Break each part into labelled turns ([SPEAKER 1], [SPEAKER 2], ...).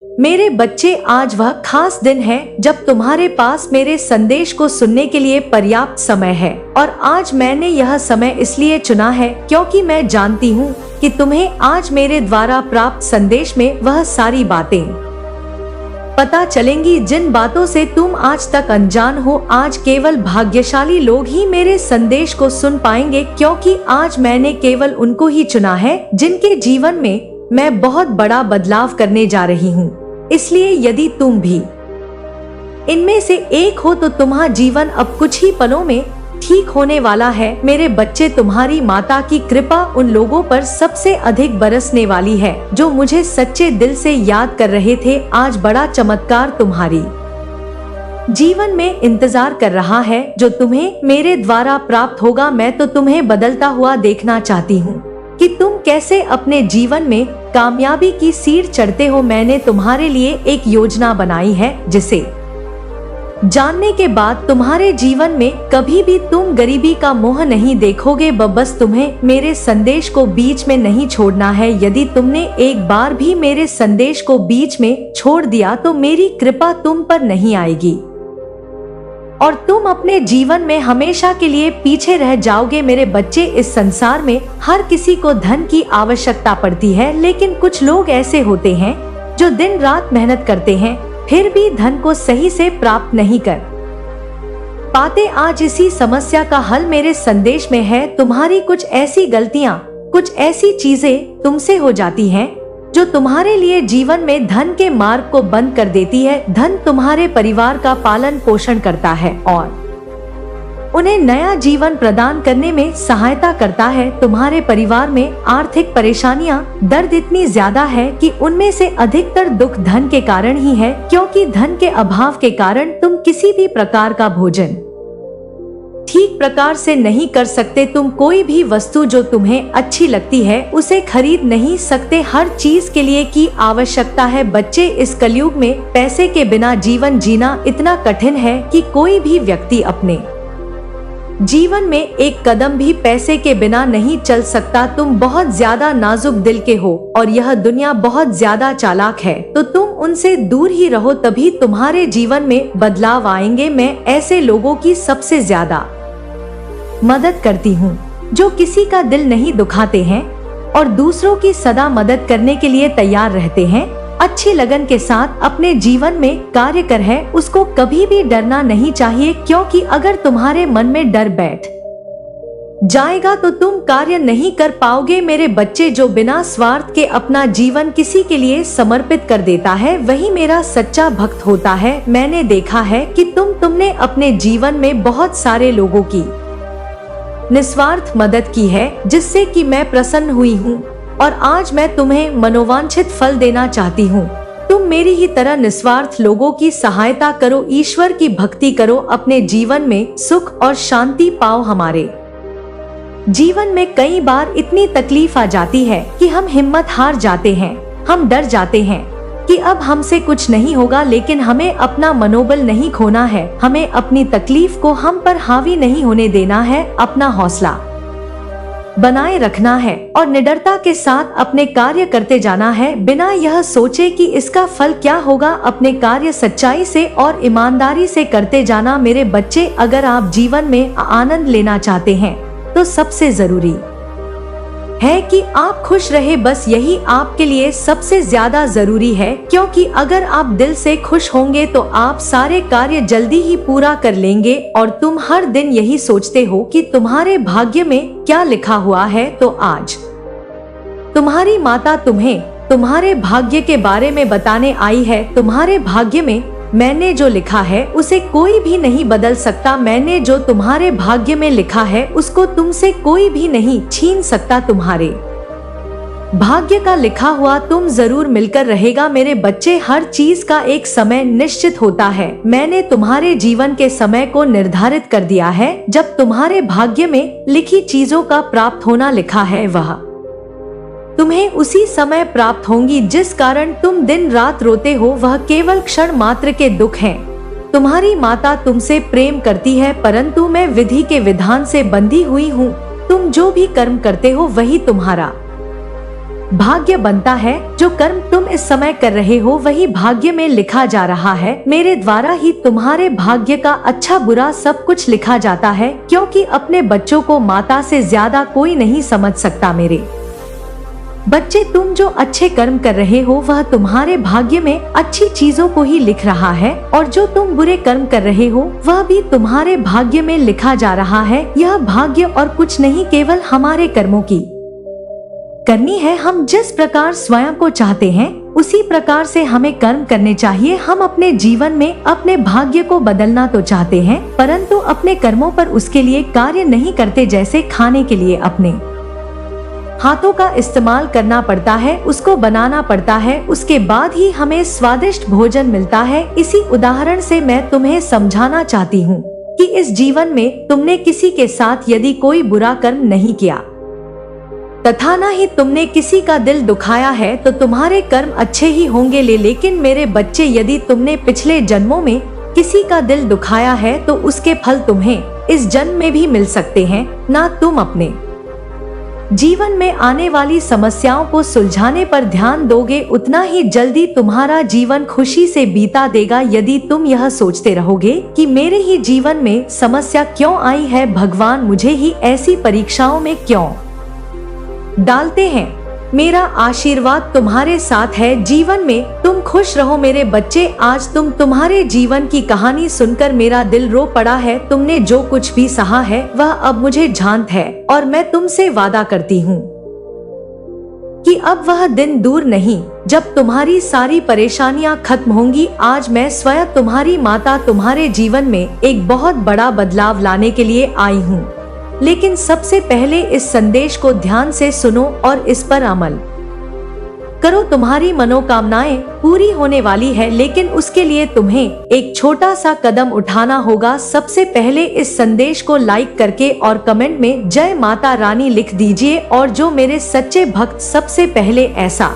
[SPEAKER 1] मेरे बच्चे, आज वह खास दिन है जब तुम्हारे पास मेरे संदेश को सुनने के लिए पर्याप्त समय है। और आज मैंने यह समय इसलिए चुना है क्योंकि मैं जानती हूँ कि तुम्हें आज मेरे द्वारा प्राप्त संदेश में वह सारी बातें पता चलेंगी जिन बातों से तुम आज तक अनजान हो। आज केवल भाग्यशाली लोग ही मेरे संदेश को सुन पाएंगे, क्योंकि आज मैंने केवल उनको ही चुना है जिनके जीवन में मैं बहुत बड़ा बदलाव करने जा रही हूँ। इसलिए यदि तुम भी इनमें से एक हो तो तुम्हारा जीवन अब कुछ ही पलों में ठीक होने वाला है। मेरे बच्चे, तुम्हारी माता की कृपा उन लोगों पर सबसे अधिक बरसने वाली है जो मुझे सच्चे दिल से याद कर रहे थे। आज बड़ा चमत्कार तुम्हारी जीवन में इंतजार कर रहा है जो तुम्हें मेरे द्वारा प्राप्त होगा। मैं तो तुम्हें बदलता हुआ देखना चाहती हूँ कि तुम कैसे अपने जीवन में कामयाबी की सीढ़ी चढ़ते हो। मैंने तुम्हारे लिए एक योजना बनाई है जिसे जानने के बाद तुम्हारे जीवन में कभी भी तुम गरीबी का मोह नहीं देखोगे। बस तुम्हें मेरे संदेश को बीच में नहीं छोड़ना है। यदि तुमने एक बार भी मेरे संदेश को बीच में छोड़ दिया तो मेरी कृपा तुम पर नहीं आएगी और तुम अपने जीवन में हमेशा के लिए पीछे रह जाओगे। मेरे बच्चे, इस संसार में हर किसी को धन की आवश्यकता पड़ती है, लेकिन कुछ लोग ऐसे होते हैं जो दिन रात मेहनत करते हैं फिर भी धन को सही से प्राप्त नहीं कर पाते। आज इसी समस्या का हल मेरे संदेश में है। तुम्हारी कुछ ऐसी गलतियां, कुछ ऐसी चीजें तुमसे हो जाती हैं जो तुम्हारे लिए जीवन में धन के मार्ग को बंद कर देती है। धन तुम्हारे परिवार का पालन पोषण करता है और उन्हें नया जीवन प्रदान करने में सहायता करता है। तुम्हारे परिवार में आर्थिक परेशानियां, दर्द इतनी ज्यादा है कि उनमें से अधिकतर दुख धन के कारण ही है, क्योंकि धन के अभाव के कारण तुम किसी भी प्रकार का भोजन ठीक प्रकार से नहीं कर सकते। तुम कोई भी वस्तु जो तुम्हें अच्छी लगती है उसे खरीद नहीं सकते। हर चीज के लिए की आवश्यकता है। बच्चे, इस कलयुग में पैसे के बिना जीवन जीना इतना कठिन है कि कोई भी व्यक्ति अपने जीवन में एक कदम भी पैसे के बिना नहीं चल सकता। तुम बहुत ज्यादा नाजुक दिल के हो और यह दुनिया बहुत ज्यादा चालाक है, तो तुम उनसे दूर ही रहो, तभी तुम्हारे जीवन में बदलाव आएंगे। मैं ऐसे लोगों की सबसे ज्यादा मदद करती हूँ जो किसी का दिल नहीं दुखाते हैं और दूसरों की सदा मदद करने के लिए तैयार रहते हैं। अच्छी लगन के साथ अपने जीवन में कार्य कर है, उसको कभी भी डरना नहीं चाहिए, क्योंकि अगर तुम्हारे मन में डर बैठ जाएगा तो तुम कार्य नहीं कर पाओगे। मेरे बच्चे, जो बिना स्वार्थ के अपना जीवन किसी के लिए समर्पित कर देता है वही मेरा सच्चा भक्त होता है। मैंने देखा है कि तुमने अपने जीवन में बहुत सारे लोगों की निस्वार्थ मदद की है, जिससे कि मैं प्रसन्न हुई हूँ और आज मैं तुम्हें मनोवांछित फल देना चाहती हूँ। तुम मेरी ही तरह निस्वार्थ लोगों की सहायता करो, ईश्वर की भक्ति करो, अपने जीवन में सुख और शांति पाओ। हमारे जीवन में कई बार इतनी तकलीफ आ जाती है कि हम हिम्मत हार जाते हैं, हम डर जाते हैं कि अब हमसे कुछ नहीं होगा, लेकिन हमें अपना मनोबल नहीं खोना है। हमें अपनी तकलीफ को हम पर हावी नहीं होने देना है, अपना हौसला बनाए रखना है और निडरता के साथ अपने कार्य करते जाना है, बिना यह सोचे कि इसका फल क्या होगा। अपने कार्य सच्चाई से और ईमानदारी से करते जाना। मेरे बच्चे, अगर आप जीवन में आनंद लेना चाहते हैं तो सबसे जरूरी है कि आप खुश रहे। बस यही आपके लिए सबसे ज्यादा जरूरी है, क्योंकि अगर आप दिल से खुश होंगे तो आप सारे कार्य जल्दी ही पूरा कर लेंगे। और तुम हर दिन यही सोचते हो कि तुम्हारे भाग्य में क्या लिखा हुआ है, तो आज तुम्हारी माता तुम्हें तुम्हारे भाग्य के बारे में बताने आई है। तुम्हारे भाग्य में मैंने जो लिखा है उसे कोई भी नहीं बदल सकता। मैंने जो तुम्हारे भाग्य में लिखा है उसको तुमसे कोई भी नहीं छीन सकता। तुम्हारे भाग्य का लिखा हुआ तुम जरूर मिलकर रहेगा। मेरे बच्चे, हर चीज का एक समय निश्चित होता है। मैंने तुम्हारे जीवन के समय को निर्धारित कर दिया है। जब तुम्हारे भाग्य में लिखी चीजों का प्राप्त होना लिखा है, वह तुम्हें उसी समय प्राप्त होंगी। जिस कारण तुम दिन रात रोते हो वह केवल क्षण मात्र के दुख हैं। तुम्हारी माता तुमसे प्रेम करती है, परंतु मैं विधि के विधान से बंधी हुई हूँ। तुम जो भी कर्म करते हो वही तुम्हारा भाग्य बनता है। जो कर्म तुम इस समय कर रहे हो वही भाग्य में लिखा जा रहा है। मेरे द्वारा ही तुम्हारे भाग्य का अच्छा बुरा सब कुछ लिखा जाता है, क्योंकि अपने बच्चों को माता से ज्यादा कोई नहीं समझ सकता। मेरे बच्चे, तुम जो अच्छे कर्म कर रहे हो वह तुम्हारे भाग्य में अच्छी चीजों को ही लिख रहा है, और जो तुम बुरे कर्म कर रहे हो वह भी तुम्हारे भाग्य में लिखा जा रहा है। यह भाग्य और कुछ नहीं, केवल हमारे कर्मों की करनी है। हम जिस प्रकार स्वयं को चाहते हैं उसी प्रकार से हमें कर्म करने चाहिए। हम अपने जीवन में अपने भाग्य को बदलना तो चाहते हैं, परंतु अपने कर्मों पर उसके लिए कार्य नहीं करते। जैसे खाने के लिए अपने हाथों का इस्तेमाल करना पड़ता है, उसको बनाना पड़ता है, उसके बाद ही हमें स्वादिष्ट भोजन मिलता है। इसी उदाहरण से मैं तुम्हें समझाना चाहती हूँ कि इस जीवन में तुमने किसी के साथ यदि कोई बुरा कर्म नहीं किया तथा न ही तुमने किसी का दिल दुखाया है तो तुम्हारे कर्म अच्छे ही होंगे। लेकिन मेरे बच्चे, यदि तुमने पिछले जन्मों में किसी का दिल दुखाया है तो उसके फल तुम्हें इस जन्म में भी मिल सकते हैं। ना तुम अपने जीवन में आने वाली समस्याओं को सुलझाने पर ध्यान दोगे, उतना ही जल्दी तुम्हारा जीवन खुशी से बीता देगा। यदि तुम यह सोचते रहोगे कि मेरे ही जीवन में समस्या क्यों आई है, भगवान मुझे ही ऐसी परीक्षाओं में क्यों डालते हैं, मेरा आशीर्वाद तुम्हारे साथ है। जीवन में तुम खुश रहो मेरे बच्चे। आज तुम्हारे जीवन की कहानी सुनकर मेरा दिल रो पड़ा है। तुमने जो कुछ भी सहा है वह अब मुझे झांत है, और मैं तुमसे वादा करती हूँ कि अब वह दिन दूर नहीं जब तुम्हारी सारी परेशानियां खत्म होंगी। आज मैं स्वयं तुम्हारी माता तुम्हारे जीवन में एक बहुत बड़ा बदलाव लाने के लिए आई हूँ। लेकिन सबसे पहले इस संदेश को ध्यान से सुनो और इस पर अमल करो। तुम्हारी मनोकामनाएं पूरी होने वाली है, लेकिन उसके लिए तुम्हें एक छोटा सा कदम उठाना होगा। सबसे पहले इस संदेश को लाइक करके और कमेंट में जय माता रानी लिख दीजिए, और जो मेरे सच्चे भक्त सबसे पहले ऐसा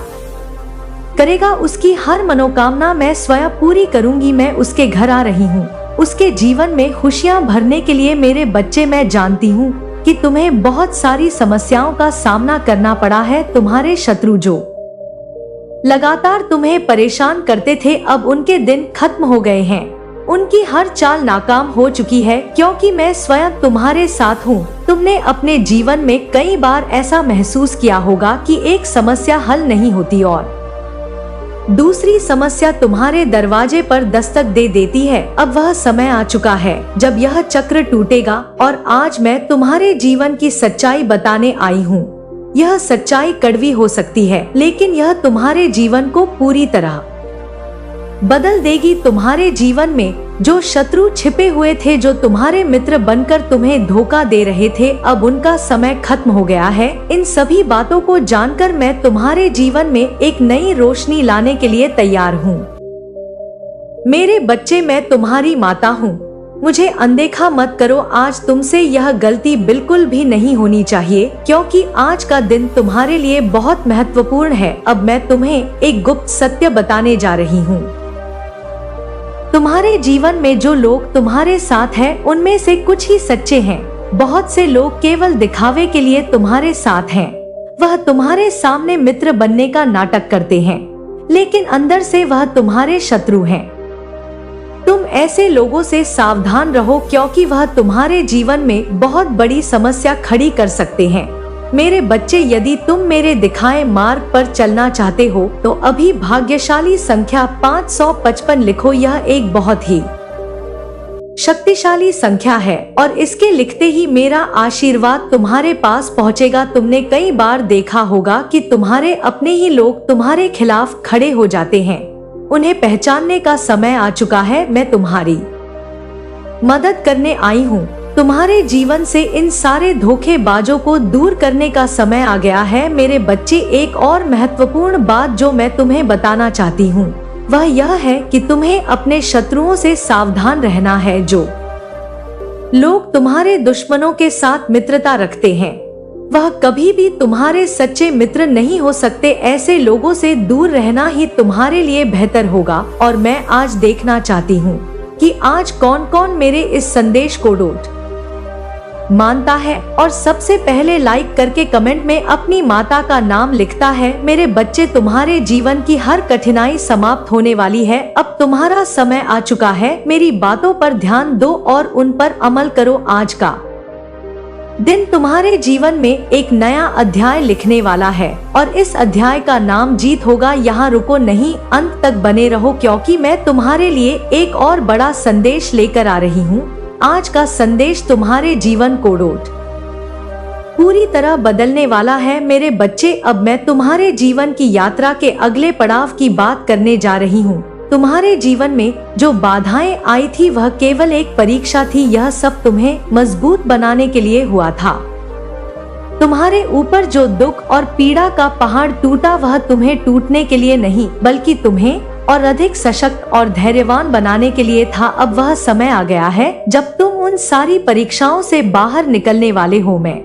[SPEAKER 1] करेगा उसकी हर मनोकामना मैं स्वयं पूरी करूंगी। मैं उसके घर आ रही हूँ उसके जीवन में खुशियां भरने के लिए। मेरे बच्चे, मैं जानती हूँ कि तुम्हें बहुत सारी समस्याओं का सामना करना पड़ा है। तुम्हारे शत्रु जो लगातार तुम्हें परेशान करते थे, अब उनके दिन खत्म हो गए हैं। उनकी हर चाल नाकाम हो चुकी है, क्योंकि मैं स्वयं तुम्हारे साथ हूँ। तुमने अपने जीवन में कई बार ऐसा महसूस किया होगा कि एक समस्या हल नहीं होती और दूसरी समस्या तुम्हारे दरवाजे पर दस्तक दे देती है। अब वह समय आ चुका है जब यह चक्र टूटेगा, और आज मैं तुम्हारे जीवन की सच्चाई बताने आई हूँ। यह सच्चाई कड़वी हो सकती है, लेकिन यह तुम्हारे जीवन को पूरी तरह बदल देगी। तुम्हारे जीवन में जो शत्रु छिपे हुए थे, जो तुम्हारे मित्र बनकर तुम्हें धोखा दे रहे थे, अब उनका समय खत्म हो गया है। इन सभी बातों को जानकर मैं तुम्हारे जीवन में एक नई रोशनी लाने के लिए तैयार हूँ। मेरे बच्चे, मैं तुम्हारी माता हूँ, मुझे अनदेखा मत करो। आज तुमसे यह गलती बिल्कुल भी नहीं होनी चाहिए, क्योंकि आज का दिन तुम्हारे लिए बहुत महत्वपूर्ण है। अब मैं तुम्हें एक गुप्त सत्य बताने जा रही हूँ। तुम्हारे जीवन में जो लोग तुम्हारे साथ हैं, उनमें से कुछ ही सच्चे हैं। बहुत से लोग केवल दिखावे के लिए तुम्हारे साथ हैं। वह तुम्हारे सामने मित्र बनने का नाटक करते हैं, लेकिन अंदर से वह तुम्हारे शत्रु हैं। तुम ऐसे लोगों से सावधान रहो, क्योंकि वह तुम्हारे जीवन में बहुत बड़ी समस्या खड़ी कर सकते हैं। मेरे बच्चे, यदि तुम मेरे दिखाए मार्ग पर चलना चाहते हो तो अभी भाग्यशाली संख्या 555 लिखो। यह एक बहुत ही शक्तिशाली संख्या है, और इसके लिखते ही मेरा आशीर्वाद तुम्हारे पास पहुंचेगा। तुमने कई बार देखा होगा कि तुम्हारे अपने ही लोग तुम्हारे खिलाफ खड़े हो जाते हैं। उन्हें पहचानने का समय आ चुका है। मैं तुम्हारी मदद करने आई हूँ। तुम्हारे जीवन से इन सारे धोखेबाजों को दूर करने का समय आ गया है। मेरे बच्चे, एक और महत्वपूर्ण बात जो मैं तुम्हें बताना चाहती हूँ वह यह है कि तुम्हें अपने शत्रुओं से सावधान रहना है। जो लोग तुम्हारे दुश्मनों के साथ मित्रता रखते हैं, वह कभी भी तुम्हारे सच्चे मित्र नहीं हो सकते। ऐसे लोगों से दूर रहना ही तुम्हारे लिए बेहतर होगा। और मैं आज देखना चाहती हूँ कि आज कौन कौन मेरे इस संदेश को नोट मानता है और सबसे पहले लाइक करके कमेंट में अपनी माता का नाम लिखता है। मेरे बच्चे, तुम्हारे जीवन की हर कठिनाई समाप्त होने वाली है। अब तुम्हारा समय आ चुका है। मेरी बातों पर ध्यान दो और उन पर अमल करो। आज का दिन तुम्हारे जीवन में एक नया अध्याय लिखने वाला है और इस अध्याय का नाम जीत होगा। यहाँ रुको नहीं, अंत तक बने रहो, क्योंकि मैं तुम्हारे लिए एक और बड़ा संदेश लेकर आ रही हूँ। आज का संदेश तुम्हारे जीवन को पूरी तरह बदलने वाला है। मेरे बच्चे, अब मैं तुम्हारे जीवन की यात्रा के अगले पड़ाव की बात करने जा रही हूँ। तुम्हारे जीवन में जो बाधाएं आई थी वह केवल एक परीक्षा थी। यह सब तुम्हें मजबूत बनाने के लिए हुआ था। तुम्हारे ऊपर जो दुख और पीड़ा का पहाड़ टूटा वह तुम्हें टूटने के लिए नहीं, बल्कि तुम्हें और अधिक सशक्त और धैर्यवान बनाने के लिए था। अब वह समय आ गया है जब तुम उन सारी परीक्षाओं से बाहर निकलने वाले हो। मैं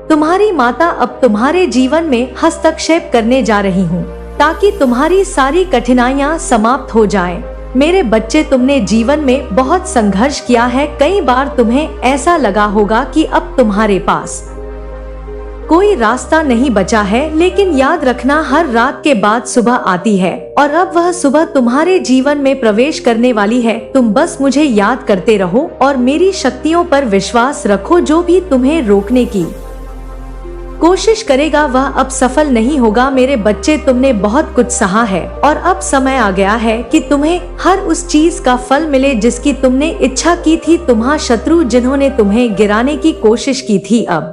[SPEAKER 1] तुम्हारी माता अब तुम्हारे जीवन में हस्तक्षेप करने जा रही हूँ ताकि तुम्हारी सारी कठिनाइयां समाप्त हो जाएं। मेरे बच्चे, तुमने जीवन में बहुत संघर्ष किया है। कई बार तुम्हें ऐसा लगा होगा कि अब तुम्हारे पास कोई रास्ता नहीं बचा है, लेकिन याद रखना, हर रात के बाद सुबह आती है और अब वह सुबह तुम्हारे जीवन में प्रवेश करने वाली है। तुम बस मुझे याद करते रहो और मेरी शक्तियों पर विश्वास रखो। जो भी तुम्हें रोकने की कोशिश करेगा वह अब सफल नहीं होगा। मेरे बच्चे, तुमने बहुत कुछ सहा है और अब समय आ गया है कि तुम्हें हर उस चीज का फल मिले जिसकी तुमने इच्छा की थी। तुम्हारे शत्रु जिन्होंने तुम्हें गिराने की कोशिश की थी अब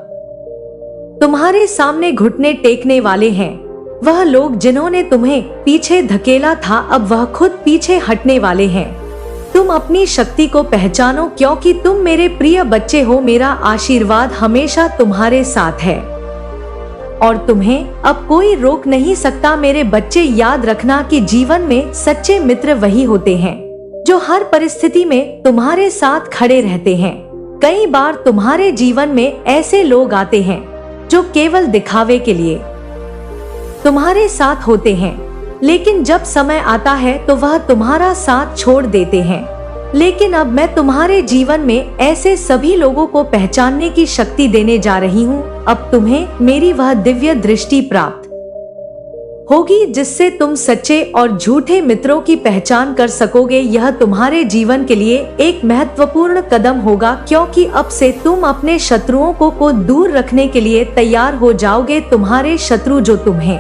[SPEAKER 1] तुम्हारे सामने घुटने टेकने वाले हैं। वह लोग जिन्होंने तुम्हें पीछे धकेला था अब वह खुद पीछे हटने वाले हैं। तुम अपनी शक्ति को पहचानो, क्योंकि तुम मेरे प्रिय बच्चे हो। मेरा आशीर्वाद हमेशा तुम्हारे साथ है और तुम्हें अब कोई रोक नहीं सकता। मेरे बच्चे, याद रखना कि जीवन में सच्चे मित्र वही होते हैं जो हर परिस्थिति में तुम्हारे साथ खड़े रहते हैं। कई बार तुम्हारे जीवन में ऐसे लोग आते हैं जो केवल दिखावे के लिए तुम्हारे साथ होते हैं, लेकिन जब समय आता है तो वह तुम्हारा साथ छोड़ देते हैं। लेकिन अब मैं तुम्हारे जीवन में ऐसे सभी लोगों को पहचानने की शक्ति देने जा रही हूँ। अब तुम्हें मेरी वह दिव्य दृष्टि प्राप्त होगी जिससे तुम सच्चे और झूठे मित्रों की पहचान कर सकोगे। यह तुम्हारे जीवन के लिए एक महत्वपूर्ण कदम होगा, क्योंकि अब से तुम अपने शत्रुओं को दूर रखने के लिए तैयार हो जाओगे। तुम्हारे शत्रु जो तुम्हें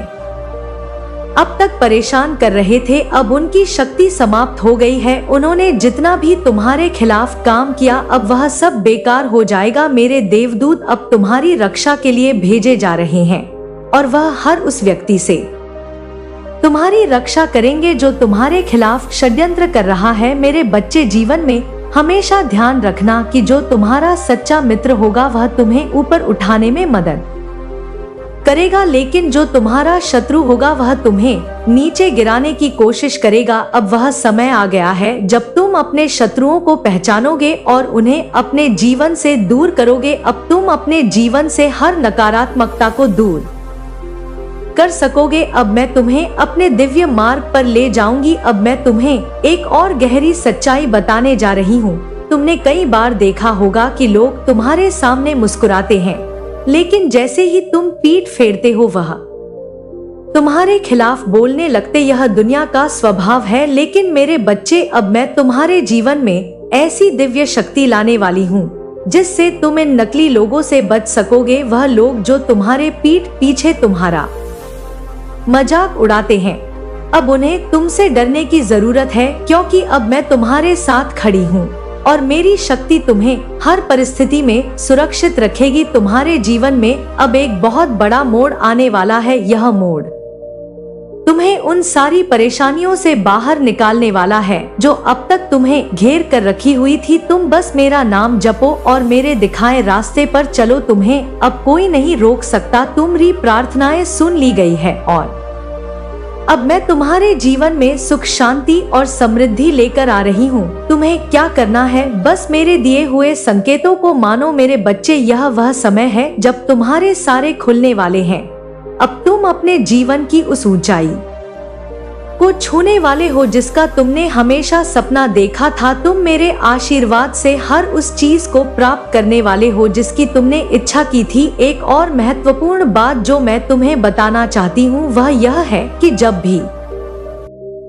[SPEAKER 1] अब तक परेशान कर रहे थे, अब उनकी शक्ति समाप्त हो गई है। उन्होंने जितना भी तुम्हारे खिलाफ काम किया अब वह सब बेकार हो जाएगा। मेरे देवदूत अब तुम्हारी रक्षा के लिए भेजे जा रहे हैं और वह हर उस व्यक्ति से तुम्हारी रक्षा करेंगे जो तुम्हारे खिलाफ षड्यंत्र कर रहा है। मेरे बच्चे, जीवन में हमेशा ध्यान रखना कि जो तुम्हारा सच्चा मित्र होगा वह तुम्हें ऊपर उठाने में मदद करेगा, लेकिन जो तुम्हारा शत्रु होगा वह तुम्हें नीचे गिराने की कोशिश करेगा। अब वह समय आ गया है जब तुम अपने शत्रुओं को पहचानोगे और उन्हें अपने जीवन से दूर करोगे। अब तुम अपने जीवन से हर नकारात्मकता को दूर कर सकोगे। अब मैं तुम्हें अपने दिव्य मार्ग पर ले जाऊंगी। अब मैं तुम्हें एक और गहरी सच्चाई बताने जा रही हूँ। तुमने कई बार देखा होगा कि लोग तुम्हारे सामने मुस्कुराते हैं, लेकिन जैसे ही तुम पीठ फेरते हो वह तुम्हारे खिलाफ बोलने लगते। यह दुनिया का स्वभाव है, लेकिन मेरे बच्चे, अब मैं तुम्हारे जीवन में ऐसी दिव्य शक्ति लाने वाली हूँ जिससे तुम इन नकली लोगों से बच सकोगे। वह लोग जो तुम्हारे पीठ पीछे तुम्हारा मजाक उड़ाते हैं, अब उन्हें तुमसे डरने की जरूरत है, क्योंकि अब मैं तुम्हारे साथ खड़ी हूँ और मेरी शक्ति तुम्हें हर परिस्थिति में सुरक्षित रखेगी। तुम्हारे जीवन में अब एक बहुत बड़ा मोड़ आने वाला है। यह मोड़ तुम्हें उन सारी परेशानियों से बाहर निकालने वाला है जो अब तक तुम्हें घेर कर रखी हुई थी। तुम बस मेरा नाम जपो और मेरे दिखाए रास्ते पर चलो। तुम्हें अब कोई नहीं रोक सकता। तुम्हारी प्रार्थनाएं सुन ली गई है और अब मैं तुम्हारे जीवन में सुख, शांति और समृद्धि लेकर आ रही हूँ। तुम्हें क्या करना है, बस मेरे दिए हुए संकेतों को मानो। मेरे बच्चे, यह वह समय है जब तुम्हारे सारे खुलने वाले हैं। अब तुम अपने जीवन की उस ऊंचाई को छूने वाले हो जिसका तुमने हमेशा सपना देखा था। तुम मेरे आशीर्वाद से हर उस चीज को प्राप्त करने वाले हो जिसकी तुमने इच्छा की थी। एक और महत्वपूर्ण बात जो मैं तुम्हें बताना चाहती हूँ वह यह है कि जब भी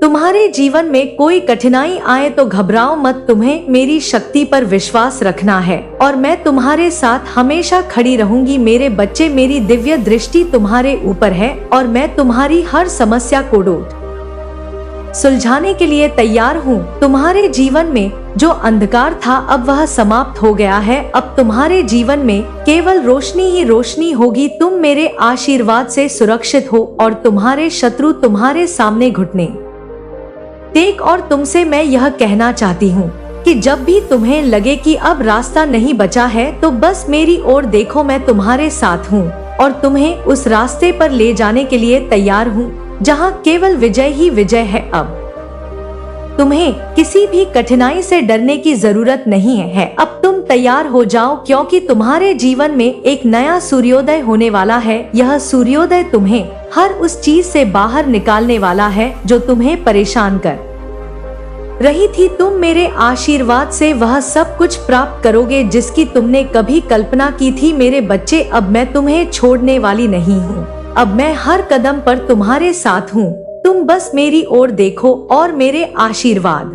[SPEAKER 1] तुम्हारे जीवन में कोई कठिनाई आए तो घबराओ मत। तुम्हें मेरी शक्ति पर विश्वास रखना है और मैं तुम्हारे साथ हमेशा खड़ी रहूंगी। मेरे बच्चे, मेरी दिव्य दृष्टि तुम्हारे ऊपर है और मैं तुम्हारी हर समस्या को सुलझाने के लिए तैयार हूँ। तुम्हारे जीवन में जो अंधकार था अब वह समाप्त हो गया है। अब तुम्हारे जीवन में केवल रोशनी ही रोशनी होगी। तुम मेरे आशीर्वाद से सुरक्षित हो और तुम्हारे शत्रु तुम्हारे सामने घुटने टेक। और तुमसे मैं यह कहना चाहती हूँ कि जब भी तुम्हें लगे कि अब रास्ता नहीं बचा है तो बस मेरी ओर देखो। मैं तुम्हारे साथ हूँ और तुम्हें उस रास्ते पर ले जाने के लिए तैयार हूँ जहाँ केवल विजय ही विजय है। अब तुम्हें किसी भी कठिनाई से डरने की जरूरत नहीं है। अब तुम तैयार हो जाओ क्योंकि तुम्हारे जीवन में एक नया सूर्योदय होने वाला है। यह सूर्योदय तुम्हें हर उस चीज से बाहर निकालने वाला है जो तुम्हें परेशान कर रही थी। तुम मेरे आशीर्वाद से वह सब कुछ प्राप्त करोगे जिसकी तुमने कभी कल्पना की थी। मेरे बच्चे, अब मैं तुम्हें छोड़ने वाली नहीं हूँ। अब मैं हर कदम पर तुम्हारे साथ हूँ। तुम बस मेरी ओर देखो और मेरे आशीर्वाद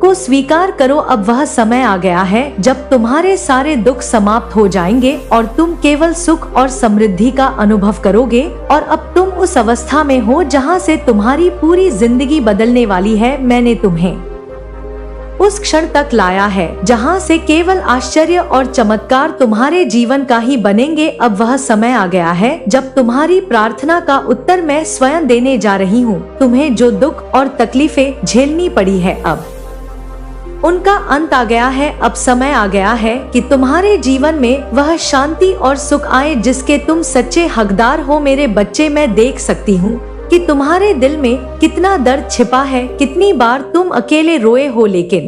[SPEAKER 1] को स्वीकार करो। अब वह समय आ गया है जब तुम्हारे सारे दुख समाप्त हो जाएंगे और तुम केवल सुख और समृद्धि का अनुभव करोगे। और अब तुम उस अवस्था में हो जहां से तुम्हारी पूरी जिंदगी बदलने वाली है। मैंने तुम्हें उस क्षण तक लाया है जहां से केवल आश्चर्य और चमत्कार तुम्हारे जीवन का ही बनेंगे। अब वह समय आ गया है जब तुम्हारी प्रार्थना का उत्तर मैं स्वयं देने जा रही हूँ। तुम्हें जो दुख और तकलीफें झेलनी पड़ी है अब उनका अंत आ गया है। अब समय आ गया है कि तुम्हारे जीवन में वह शांति और सुख आए जिसके तुम सच्चे हकदार हो। मेरे बच्चे, मैं देख सकती हूँ कि तुम्हारे दिल में कितना दर्द छिपा है। कितनी बार तुम अकेले रोए हो, लेकिन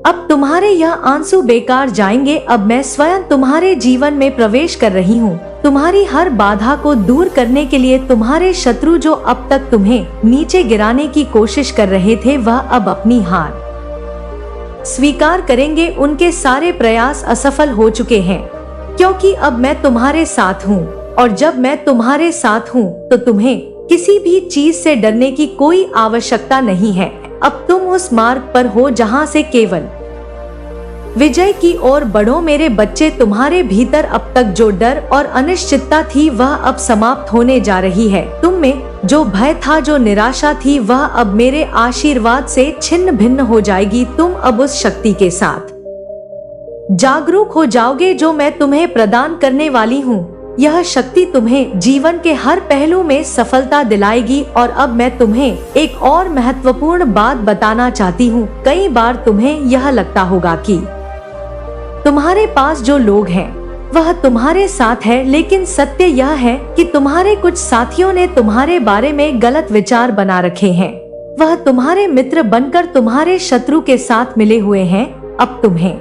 [SPEAKER 1] अब तुम्हारे यह आंसू बेकार जाएंगे। अब मैं स्वयं तुम्हारे जीवन में प्रवेश कर रही हूँ। तुम्हारी हर बाधा को दूर करने के लिए तुम्हारे शत्रु जो अब तक तुम्हें नीचे गिराने की कोशिश कर रहे थे वह अब अपनी हार स्वीकार करेंगे। उनके सारे प्रयास असफल हो चुके हैं क्योंकि अब मैं तुम्हारे साथ हूँ। और जब मैं तुम्हारे साथ हूँ तो तुम्हें किसी भी चीज से डरने की कोई आवश्यकता नहीं है। अब तुम उस मार्ग पर हो जहाँ से केवल विजय की ओर बढ़ो। मेरे बच्चे, तुम्हारे भीतर अब तक जो डर और अनिश्चितता थी वह अब समाप्त होने जा रही है। तुम में जो भय था, जो निराशा थी, वह अब मेरे आशीर्वाद से छिन्न भिन्न हो जाएगी। तुम अब उस शक्ति के साथ जागरूक हो जाओगे जो मैं तुम्हें प्रदान करने वाली हूँ। यह शक्ति तुम्हें जीवन के हर पहलू में सफलता दिलाएगी। और अब मैं तुम्हें एक और महत्वपूर्ण बात बताना चाहती हूँ। कई बार तुम्हें यह लगता होगा कि तुम्हारे पास जो लोग हैं वह तुम्हारे साथ है, लेकिन सत्य यह है कि तुम्हारे कुछ साथियों ने तुम्हारे बारे में गलत विचार बना रखे हैं। वह तुम्हारे मित्र बनकर तुम्हारे शत्रु के साथ मिले हुए हैं। अब तुम्हें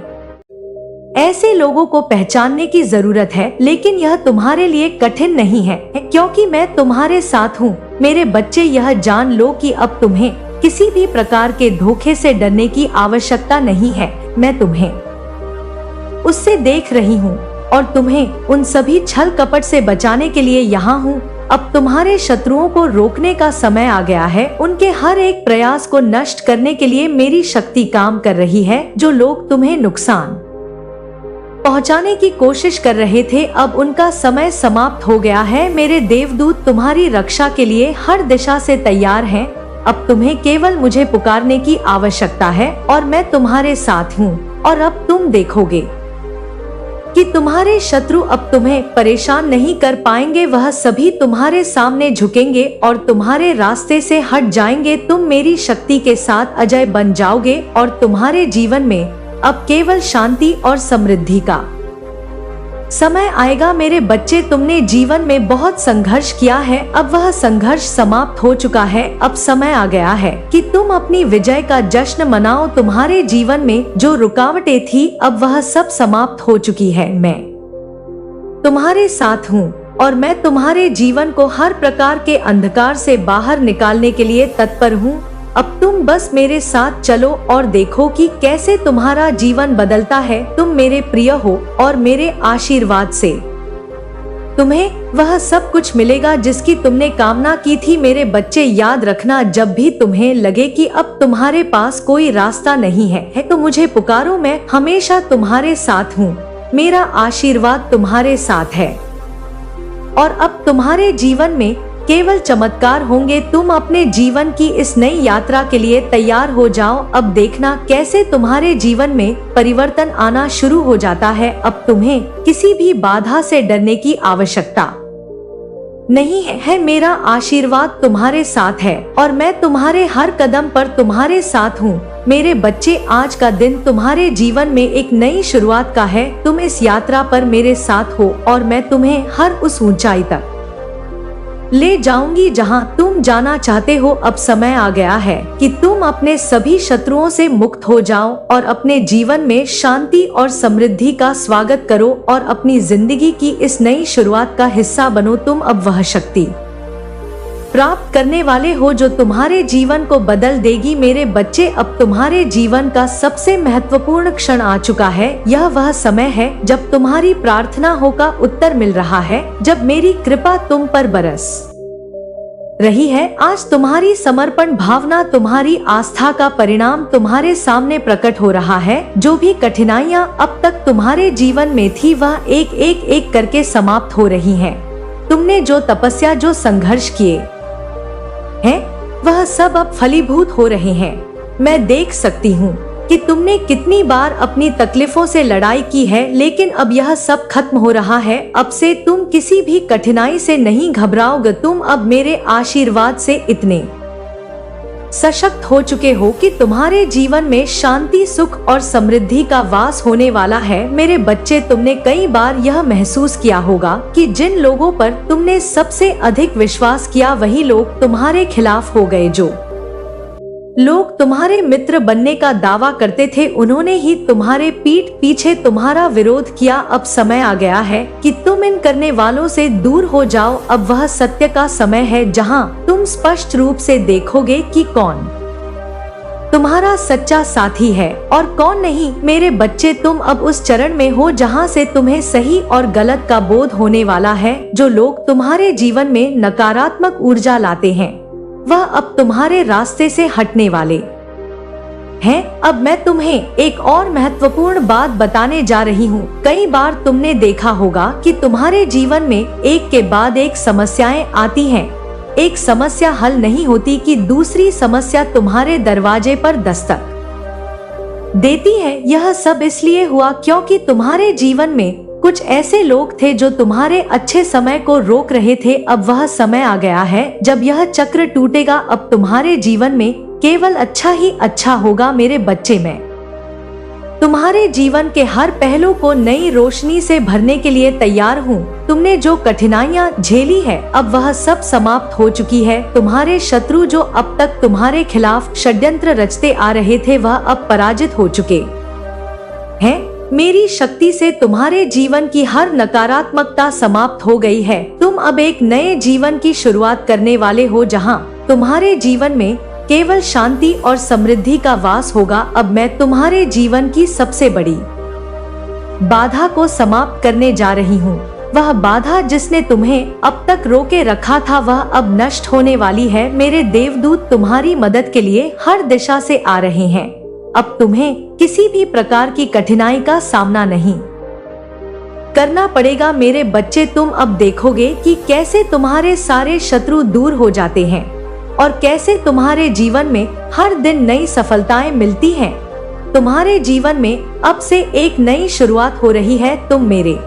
[SPEAKER 1] ऐसे लोगों को पहचानने की जरूरत है, लेकिन यह तुम्हारे लिए कठिन नहीं है क्योंकि मैं तुम्हारे साथ हूँ। मेरे बच्चे, यह जान लो कि अब तुम्हें किसी भी प्रकार के धोखे से डरने की आवश्यकता नहीं है। मैं तुम्हें उससे देख रही हूँ और तुम्हें उन सभी छल कपट से बचाने के लिए यहाँ हूँ। अब तुम्हारे शत्रुओं को रोकने का समय आ गया है। उनके हर एक प्रयास को नष्ट करने के लिए मेरी शक्ति काम कर रही है। जो लोग तुम्हें नुकसान पहुंचाने की कोशिश कर रहे थे, अब उनका समय समाप्त हो गया है। मेरे देवदूत तुम्हारी रक्षा के लिए हर दिशा से तैयार हैं। अब तुम्हें केवल मुझे पुकारने की आवश्यकता है और मैं तुम्हारे साथ हूँ। और अब तुम देखोगे कि तुम्हारे शत्रु अब तुम्हें परेशान नहीं कर पाएंगे। वह सभी तुम्हारे सामने झुकेंगे और तुम्हारे रास्ते से हट जाएंगे। तुम मेरी शक्ति के साथ अजय बन जाओगे और तुम्हारे जीवन में अब केवल शांति और समृद्धि का समय आएगा। मेरे बच्चे, तुमने जीवन में बहुत संघर्ष किया है, अब वह संघर्ष समाप्त हो चुका है। अब समय आ गया है कि तुम अपनी विजय का जश्न मनाओ। तुम्हारे जीवन में जो रुकावटें थी अब वह सब समाप्त हो चुकी है। मैं तुम्हारे साथ हूँ और मैं तुम्हारे जीवन को हर प्रकार के अंधकार से बाहर निकालने के लिए तत्पर हूँ। अब तुम बस मेरे साथ चलो और देखो कि कैसे तुम्हारा जीवन बदलता है। तुम मेरे प्रिय हो और मेरे आशीर्वाद से तुम्हें वह सब कुछ मिलेगा जिसकी तुमने कामना की थी। मेरे बच्चे, याद रखना, जब भी तुम्हें लगे कि अब तुम्हारे पास कोई रास्ता नहीं है तो मुझे पुकारो। मैं हमेशा तुम्हारे साथ हूँ। मेरा आशीर्वाद तुम्हारे साथ है और अब तुम्हारे जीवन में केवल चमत्कार होंगे। तुम अपने जीवन की इस नई यात्रा के लिए तैयार हो जाओ। अब देखना कैसे तुम्हारे जीवन में परिवर्तन आना शुरू हो जाता है। अब तुम्हें किसी भी बाधा से डरने की आवश्यकता नहीं है। मेरा आशीर्वाद तुम्हारे साथ है और मैं तुम्हारे हर कदम पर तुम्हारे साथ हूँ। मेरे बच्चे, आज का दिन तुम्हारे जीवन में एक नई शुरुआत का है। तुम इस यात्रा पर मेरे साथ हो और मैं तुम्हें हर उस ऊंचाई तक ले जाऊंगी जहां तुम जाना चाहते हो। अब समय आ गया है कि तुम अपने सभी शत्रुओं से मुक्त हो जाओ और अपने जीवन में शांति और समृद्धि का स्वागत करो और अपनी जिंदगी की इस नई शुरुआत का हिस्सा बनो। तुम अब वह शक्ति प्राप्त करने वाले हो जो तुम्हारे जीवन को बदल देगी। मेरे बच्चे, अब तुम्हारे जीवन का सबसे महत्वपूर्ण क्षण आ चुका है। यह वह समय है जब तुम्हारी प्रार्थनाओं का उत्तर मिल रहा है, जब मेरी कृपा तुम पर बरस रही है। आज तुम्हारी समर्पण भावना, तुम्हारी आस्था का परिणाम तुम्हारे सामने प्रकट हो रहा है। जो भी कठिनाइयां अब तक तुम्हारे जीवन में थी वह एक करके समाप्त हो रही हैं। तुमने जो तपस्या, जो संघर्ष किए हैं, वह सब अब फलीभूत हो रहे हैं। मैं देख सकती हूँ कि तुमने कितनी बार अपनी तकलीफों से लड़ाई की है, लेकिन अब यह सब खत्म हो रहा है। अब से तुम किसी भी कठिनाई से नहीं घबराओगे। तुम अब मेरे आशीर्वाद से इतने सशक्त हो चुके हो कि तुम्हारे जीवन में शांति, सुख और समृद्धि का वास होने वाला है। मेरे बच्चे, तुमने कई बार यह महसूस किया होगा कि जिन लोगों पर तुमने सबसे अधिक विश्वास किया वही लोग तुम्हारे खिलाफ हो गए। जो लोग तुम्हारे मित्र बनने का दावा करते थे, उन्होंने ही तुम्हारे पीठ पीछे तुम्हारा विरोध किया। अब समय आ गया है कि तुम इन करने वालों से दूर हो जाओ। अब वह सत्य का समय है जहां तुम स्पष्ट रूप से देखोगे कि कौन तुम्हारा सच्चा साथी है और कौन नहीं। मेरे बच्चे, तुम अब उस चरण में हो जहां से तुम्हें सही और गलत का बोध होने वाला है। जो लोग तुम्हारे जीवन में नकारात्मक ऊर्जा लाते हैं वह अब तुम्हारे रास्ते से हटने वाले हैं। अब मैं तुम्हें एक और महत्वपूर्ण बात बताने जा रही हूँ। कई बार तुमने देखा होगा कि तुम्हारे जीवन में एक के बाद एक समस्याएं आती हैं। एक समस्या हल नहीं होती कि दूसरी समस्या तुम्हारे दरवाजे पर दस्तक देती है। यह सब इसलिए हुआ क्योंकि तुम्हारे जीवन में कुछ ऐसे लोग थे जो तुम्हारे अच्छे समय को रोक रहे थे। अब वह समय आ गया है जब यह चक्र टूटेगा। अब तुम्हारे जीवन में केवल अच्छा ही अच्छा होगा। मेरे बच्चे, मैं तुम्हारे जीवन के हर पहलू को नई रोशनी से भरने के लिए तैयार हूँ। तुमने जो कठिनाइयाँ झेली है अब वह सब समाप्त हो चुकी है। तुम्हारे शत्रु जो अब तक तुम्हारे खिलाफ षड्यंत्र रचते आ रहे थे वह अब पराजित हो चुके हैं। मेरी शक्ति से तुम्हारे जीवन की हर नकारात्मकता समाप्त हो गई है। तुम अब एक नए जीवन की शुरुआत करने वाले हो जहां तुम्हारे जीवन में केवल शांति और समृद्धि का वास होगा। अब मैं तुम्हारे जीवन की सबसे बड़ी बाधा को समाप्त करने जा रही हूँ। वह बाधा जिसने तुम्हें अब तक रोके रखा था वह अब नष्ट होने वाली है। मेरे देवदूत तुम्हारी मदद के लिए हर दिशा से आ रहे हैं। अब तुम्हें किसी भी प्रकार की कठिनाई का सामना नहीं करना पड़ेगा। मेरे बच्चे, तुम अब देखोगे कि कैसे तुम्हारे सारे शत्रु दूर हो जाते हैं और कैसे तुम्हारे जीवन में हर दिन नई सफलताएं मिलती हैं। तुम्हारे जीवन में अब से एक नई शुरुआत हो रही है। तुम मेरे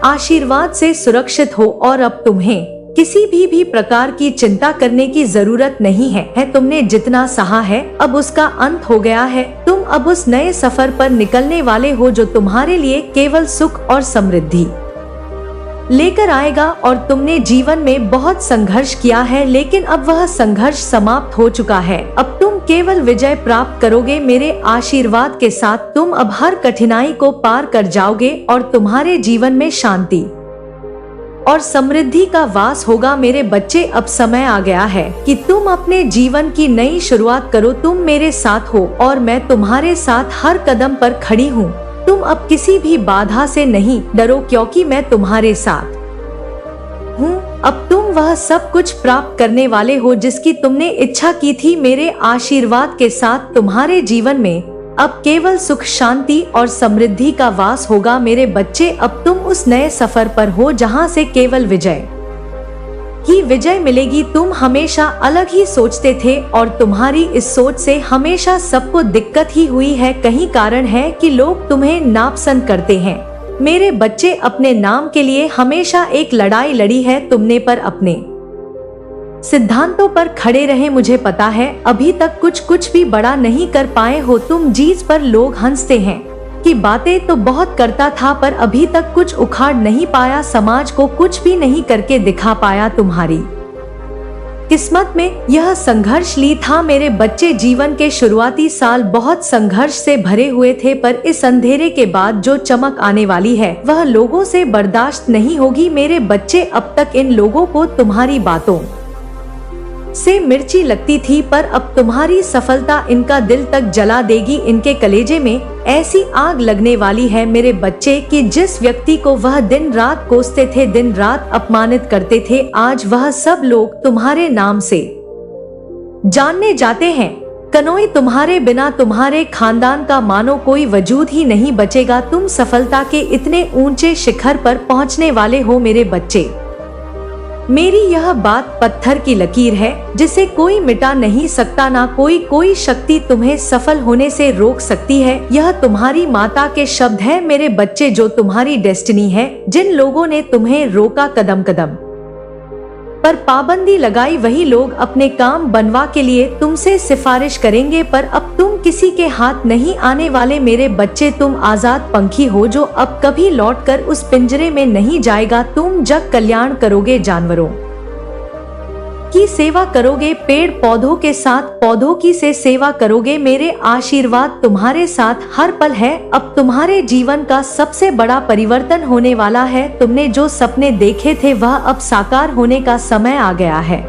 [SPEAKER 1] आशीर्वाद से सुरक्षित हो और अब तुम्हें किसी भी प्रकार की चिंता करने की जरूरत नहीं है। तुमने जितना सहा है अब उसका अंत हो गया है। तुम अब उस नए सफर पर निकलने वाले हो जो तुम्हारे लिए केवल सुख और समृद्धि लेकर आएगा। और तुमने जीवन में बहुत संघर्ष किया है, लेकिन अब वह संघर्ष समाप्त हो चुका है। अब तुम केवल विजय प्राप्त करोगे। मेरे आशीर्वाद के साथ तुम अब हर कठिनाई को पार कर जाओगे और तुम्हारे जीवन में शांति और समृद्धि का वास होगा। मेरे बच्चे, अब समय आ गया है कि तुम अपने जीवन की नई शुरुआत करो। तुम मेरे साथ हो और मैं तुम्हारे साथ हर कदम पर खड़ी हूँ। तुम अब किसी भी बाधा से नहीं डरो, क्योंकि मैं तुम्हारे साथ हूँ। अब तुम वह सब कुछ प्राप्त करने वाले हो जिसकी तुमने इच्छा की थी। मेरे आशीर्वाद के साथ तुम्हारे जीवन में अब केवल सुख, शांति और समृद्धि का वास होगा। मेरे बच्चे, अब तुम उस नए सफर पर हो जहाँ से केवल विजय ही विजय मिलेगी। तुम हमेशा अलग ही सोचते थे और तुम्हारी इस सोच से हमेशा सबको दिक्कत ही हुई है। कहीं कारण है कि लोग तुम्हें नापसंद करते हैं। मेरे बच्चे, अपने नाम के लिए हमेशा एक लड़ाई लड़ी है तुमने, पर अपने सिद्धांतों पर खड़े रहे। मुझे पता है अभी तक कुछ भी बड़ा नहीं कर पाए हो तुम। जीत पर लोग हंसते हैं कि बातें तो बहुत करता था, पर अभी तक कुछ उखाड़ नहीं पाया, समाज को कुछ भी नहीं करके दिखा पाया। तुम्हारी किस्मत में यह संघर्ष ली था। मेरे बच्चे, जीवन के शुरुआती साल बहुत संघर्ष से भरे हुए थे, पर इस अंधेरे के बाद जो चमक आने वाली है वह लोगों से बर्दाश्त नहीं होगी। मेरे बच्चे, अब तक इन लोगों को तुम्हारी बातों से मिर्ची लगती थी, पर अब तुम्हारी सफलता इनका दिल तक जला देगी। इनके कलेजे में ऐसी आग लगने वाली है मेरे बच्चे कि जिस व्यक्ति को वह दिन रात कोसते थे, दिन रात अपमानित करते थे, आज वह सब लोग तुम्हारे नाम से जानने जाते हैं। कनोई, तुम्हारे बिना तुम्हारे खानदान का मानो कोई वजूद ही नहीं बचेगा। तुम सफलता के इतने ऊंचे शिखर पर पहुंचने वाले हो मेरे बच्चे। मेरी यह बात पत्थर की लकीर है जिसे कोई मिटा नहीं सकता, ना कोई शक्ति तुम्हें सफल होने से रोक सकती है। यह तुम्हारी माता के शब्द है मेरे बच्चे, जो तुम्हारी डेस्टिनी है। जिन लोगों ने तुम्हें रोका, कदम कदम पर पाबंदी लगाई, वही लोग अपने काम बनवा के लिए तुमसे सिफारिश करेंगे, पर अब तुम किसी के हाथ नहीं आने वाले मेरे बच्चे। तुम आजाद पंखी हो जो अब कभी लौटकर उस पिंजरे में नहीं जाएगा। तुम जग कल्याण करोगे, जानवरों की सेवा करोगे, पेड़ पौधों के साथ पौधों की से सेवा करोगे। मेरे आशीर्वाद तुम्हारे साथ हर पल है। अब तुम्हारे जीवन का सबसे बड़ा परिवर्तन होने वाला है। तुमने जो सपने देखे थे वह अब साकार होने का समय आ गया है।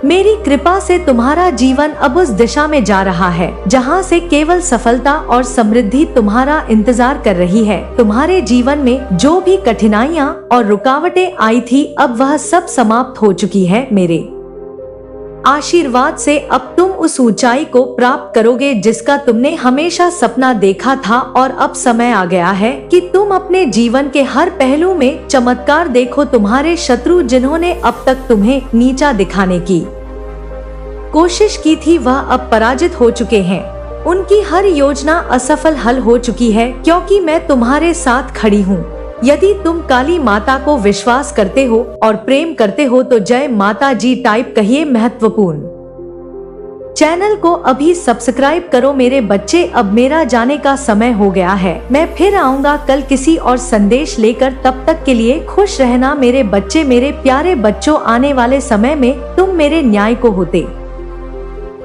[SPEAKER 1] मेरी कृपा से तुम्हारा जीवन अब उस दिशा में जा रहा है जहां से केवल सफलता और समृद्धि तुम्हारा इंतजार कर रही है। तुम्हारे जीवन में जो भी कठिनाइयां और रुकावटें आई थी, अब वह सब समाप्त हो चुकी है। मेरे आशीर्वाद से अब तुम उस ऊंचाई को प्राप्त करोगे जिसका तुमने हमेशा सपना देखा था, और अब समय आ गया है कि तुम अपने जीवन के हर पहलू में चमत्कार देखो। तुम्हारे शत्रु जिन्होंने अब तक तुम्हें नीचा दिखाने की कोशिश की थी, वह अब पराजित हो चुके हैं। उनकी हर योजना असफल हल हो चुकी है, क्योंकि मैं तुम्हारे साथ खड़ी हूँ। यदि तुम काली माता को विश्वास करते हो और प्रेम करते हो तो जय माता जी टाइप कहिए। महत्वपूर्ण चैनल को अभी सब्सक्राइब करो मेरे बच्चे। अब मेरा जाने का समय हो गया है। मैं फिर आऊंगा कल किसी और संदेश लेकर। तब तक के लिए खुश रहना मेरे बच्चे। मेरे प्यारे बच्चों, आने वाले समय में तुम मेरे न्याय को होते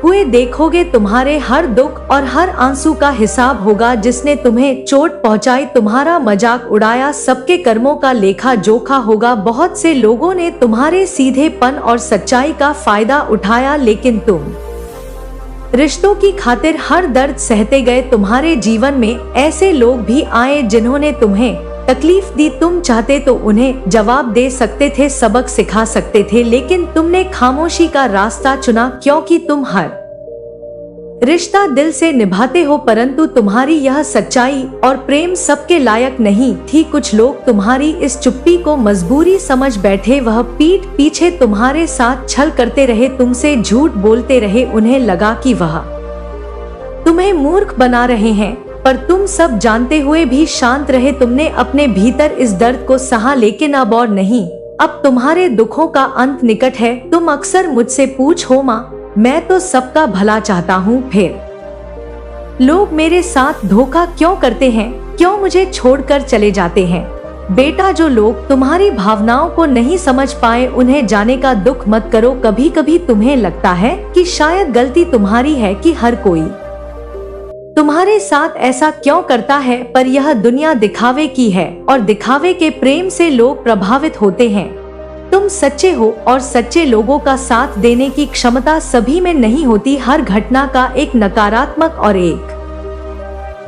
[SPEAKER 1] हुए देखोगे। तुम्हारे हर दुख और हर आंसू का हिसाब होगा। जिसने तुम्हें चोट पहुंचाई, तुम्हारा मजाक उड़ाया, सबके कर्मों का लेखा जोखा होगा। बहुत से लोगों ने तुम्हारे सीधेपन और सच्चाई का फायदा उठाया, लेकिन तुम रिश्तों की खातिर हर दर्द सहते गए। तुम्हारे जीवन में ऐसे लोग भी आए जिन्होंने तुम्हें तकलीफ दी। तुम चाहते तो उन्हें जवाब दे सकते थे, सबक सिखा सकते थे, लेकिन तुमने खामोशी का रास्ता चुना, क्योंकि तुम हर रिश्ता दिल से निभाते हो। परंतु तुम्हारी यह सच्चाई और प्रेम सबके लायक नहीं थी। कुछ लोग तुम्हारी इस चुप्पी को मजबूरी समझ बैठे। वह पीठ पीछे तुम्हारे साथ छल करते रहे, तुमसे झूठ बोलते रहे। उन्हें लगा कि वह तुम्हें मूर्ख बना रहे हैं, पर तुम सब जानते हुए भी शांत रहे। तुमने अपने भीतर इस दर्द को सहा, लेकिन अब और नहीं। अब तुम्हारे दुखों का अंत निकट है। तुम अक्सर मुझसे पूछो, माँ मैं तो सबका भला चाहता हूँ, फिर लोग मेरे साथ धोखा क्यों करते हैं, क्यों मुझे छोड़कर चले जाते हैं। बेटा, जो लोग तुम्हारी भावनाओं को नहीं समझ पाए उन्हें जाने का दुख मत करो। कभी कभी तुम्हें लगता है कि शायद गलती तुम्हारी है कि हर कोई तुम्हारे साथ ऐसा क्यों करता है, पर यह दुनिया दिखावे की है और दिखावे के प्रेम से लोग प्रभावित होते हैं। तुम सच्चे हो और सच्चे लोगों का साथ देने की क्षमता सभी में नहीं होती। हर घटना का एक नकारात्मक और एक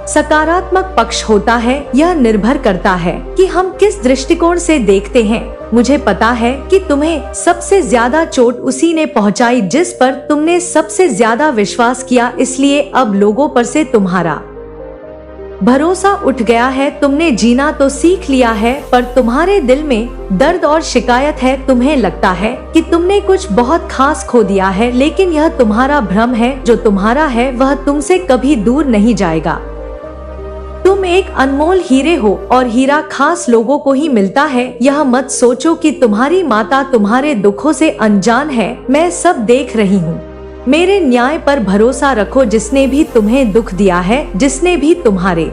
[SPEAKER 1] सकारात्मक पक्ष होता है। यह निर्भर करता है कि हम किस दृष्टिकोण से देखते हैं। मुझे पता है कि तुम्हें सबसे ज्यादा चोट उसी ने पहुंचाई जिस पर तुमने सबसे ज्यादा विश्वास किया, इसलिए अब लोगों पर से तुम्हारा भरोसा उठ गया है। तुमने जीना तो सीख लिया है, पर तुम्हारे दिल में दर्द और शिकायत है। तुम्हें लगता है कि तुमने कुछ बहुत खास खो दिया है, लेकिन यह तुम्हारा भ्रम है। जो तुम्हारा है वह तुमसे कभी दूर नहीं जाएगा। तुम एक अनमोल हीरे हो और हीरा खास लोगों को ही मिलता है। यह मत सोचो कि तुम्हारी माता तुम्हारे दुखों से अनजान है। मैं सब देख रही हूँ। मेरे न्याय पर भरोसा रखो। जिसने भी तुम्हें दुख दिया है, जिसने भी तुम्हारे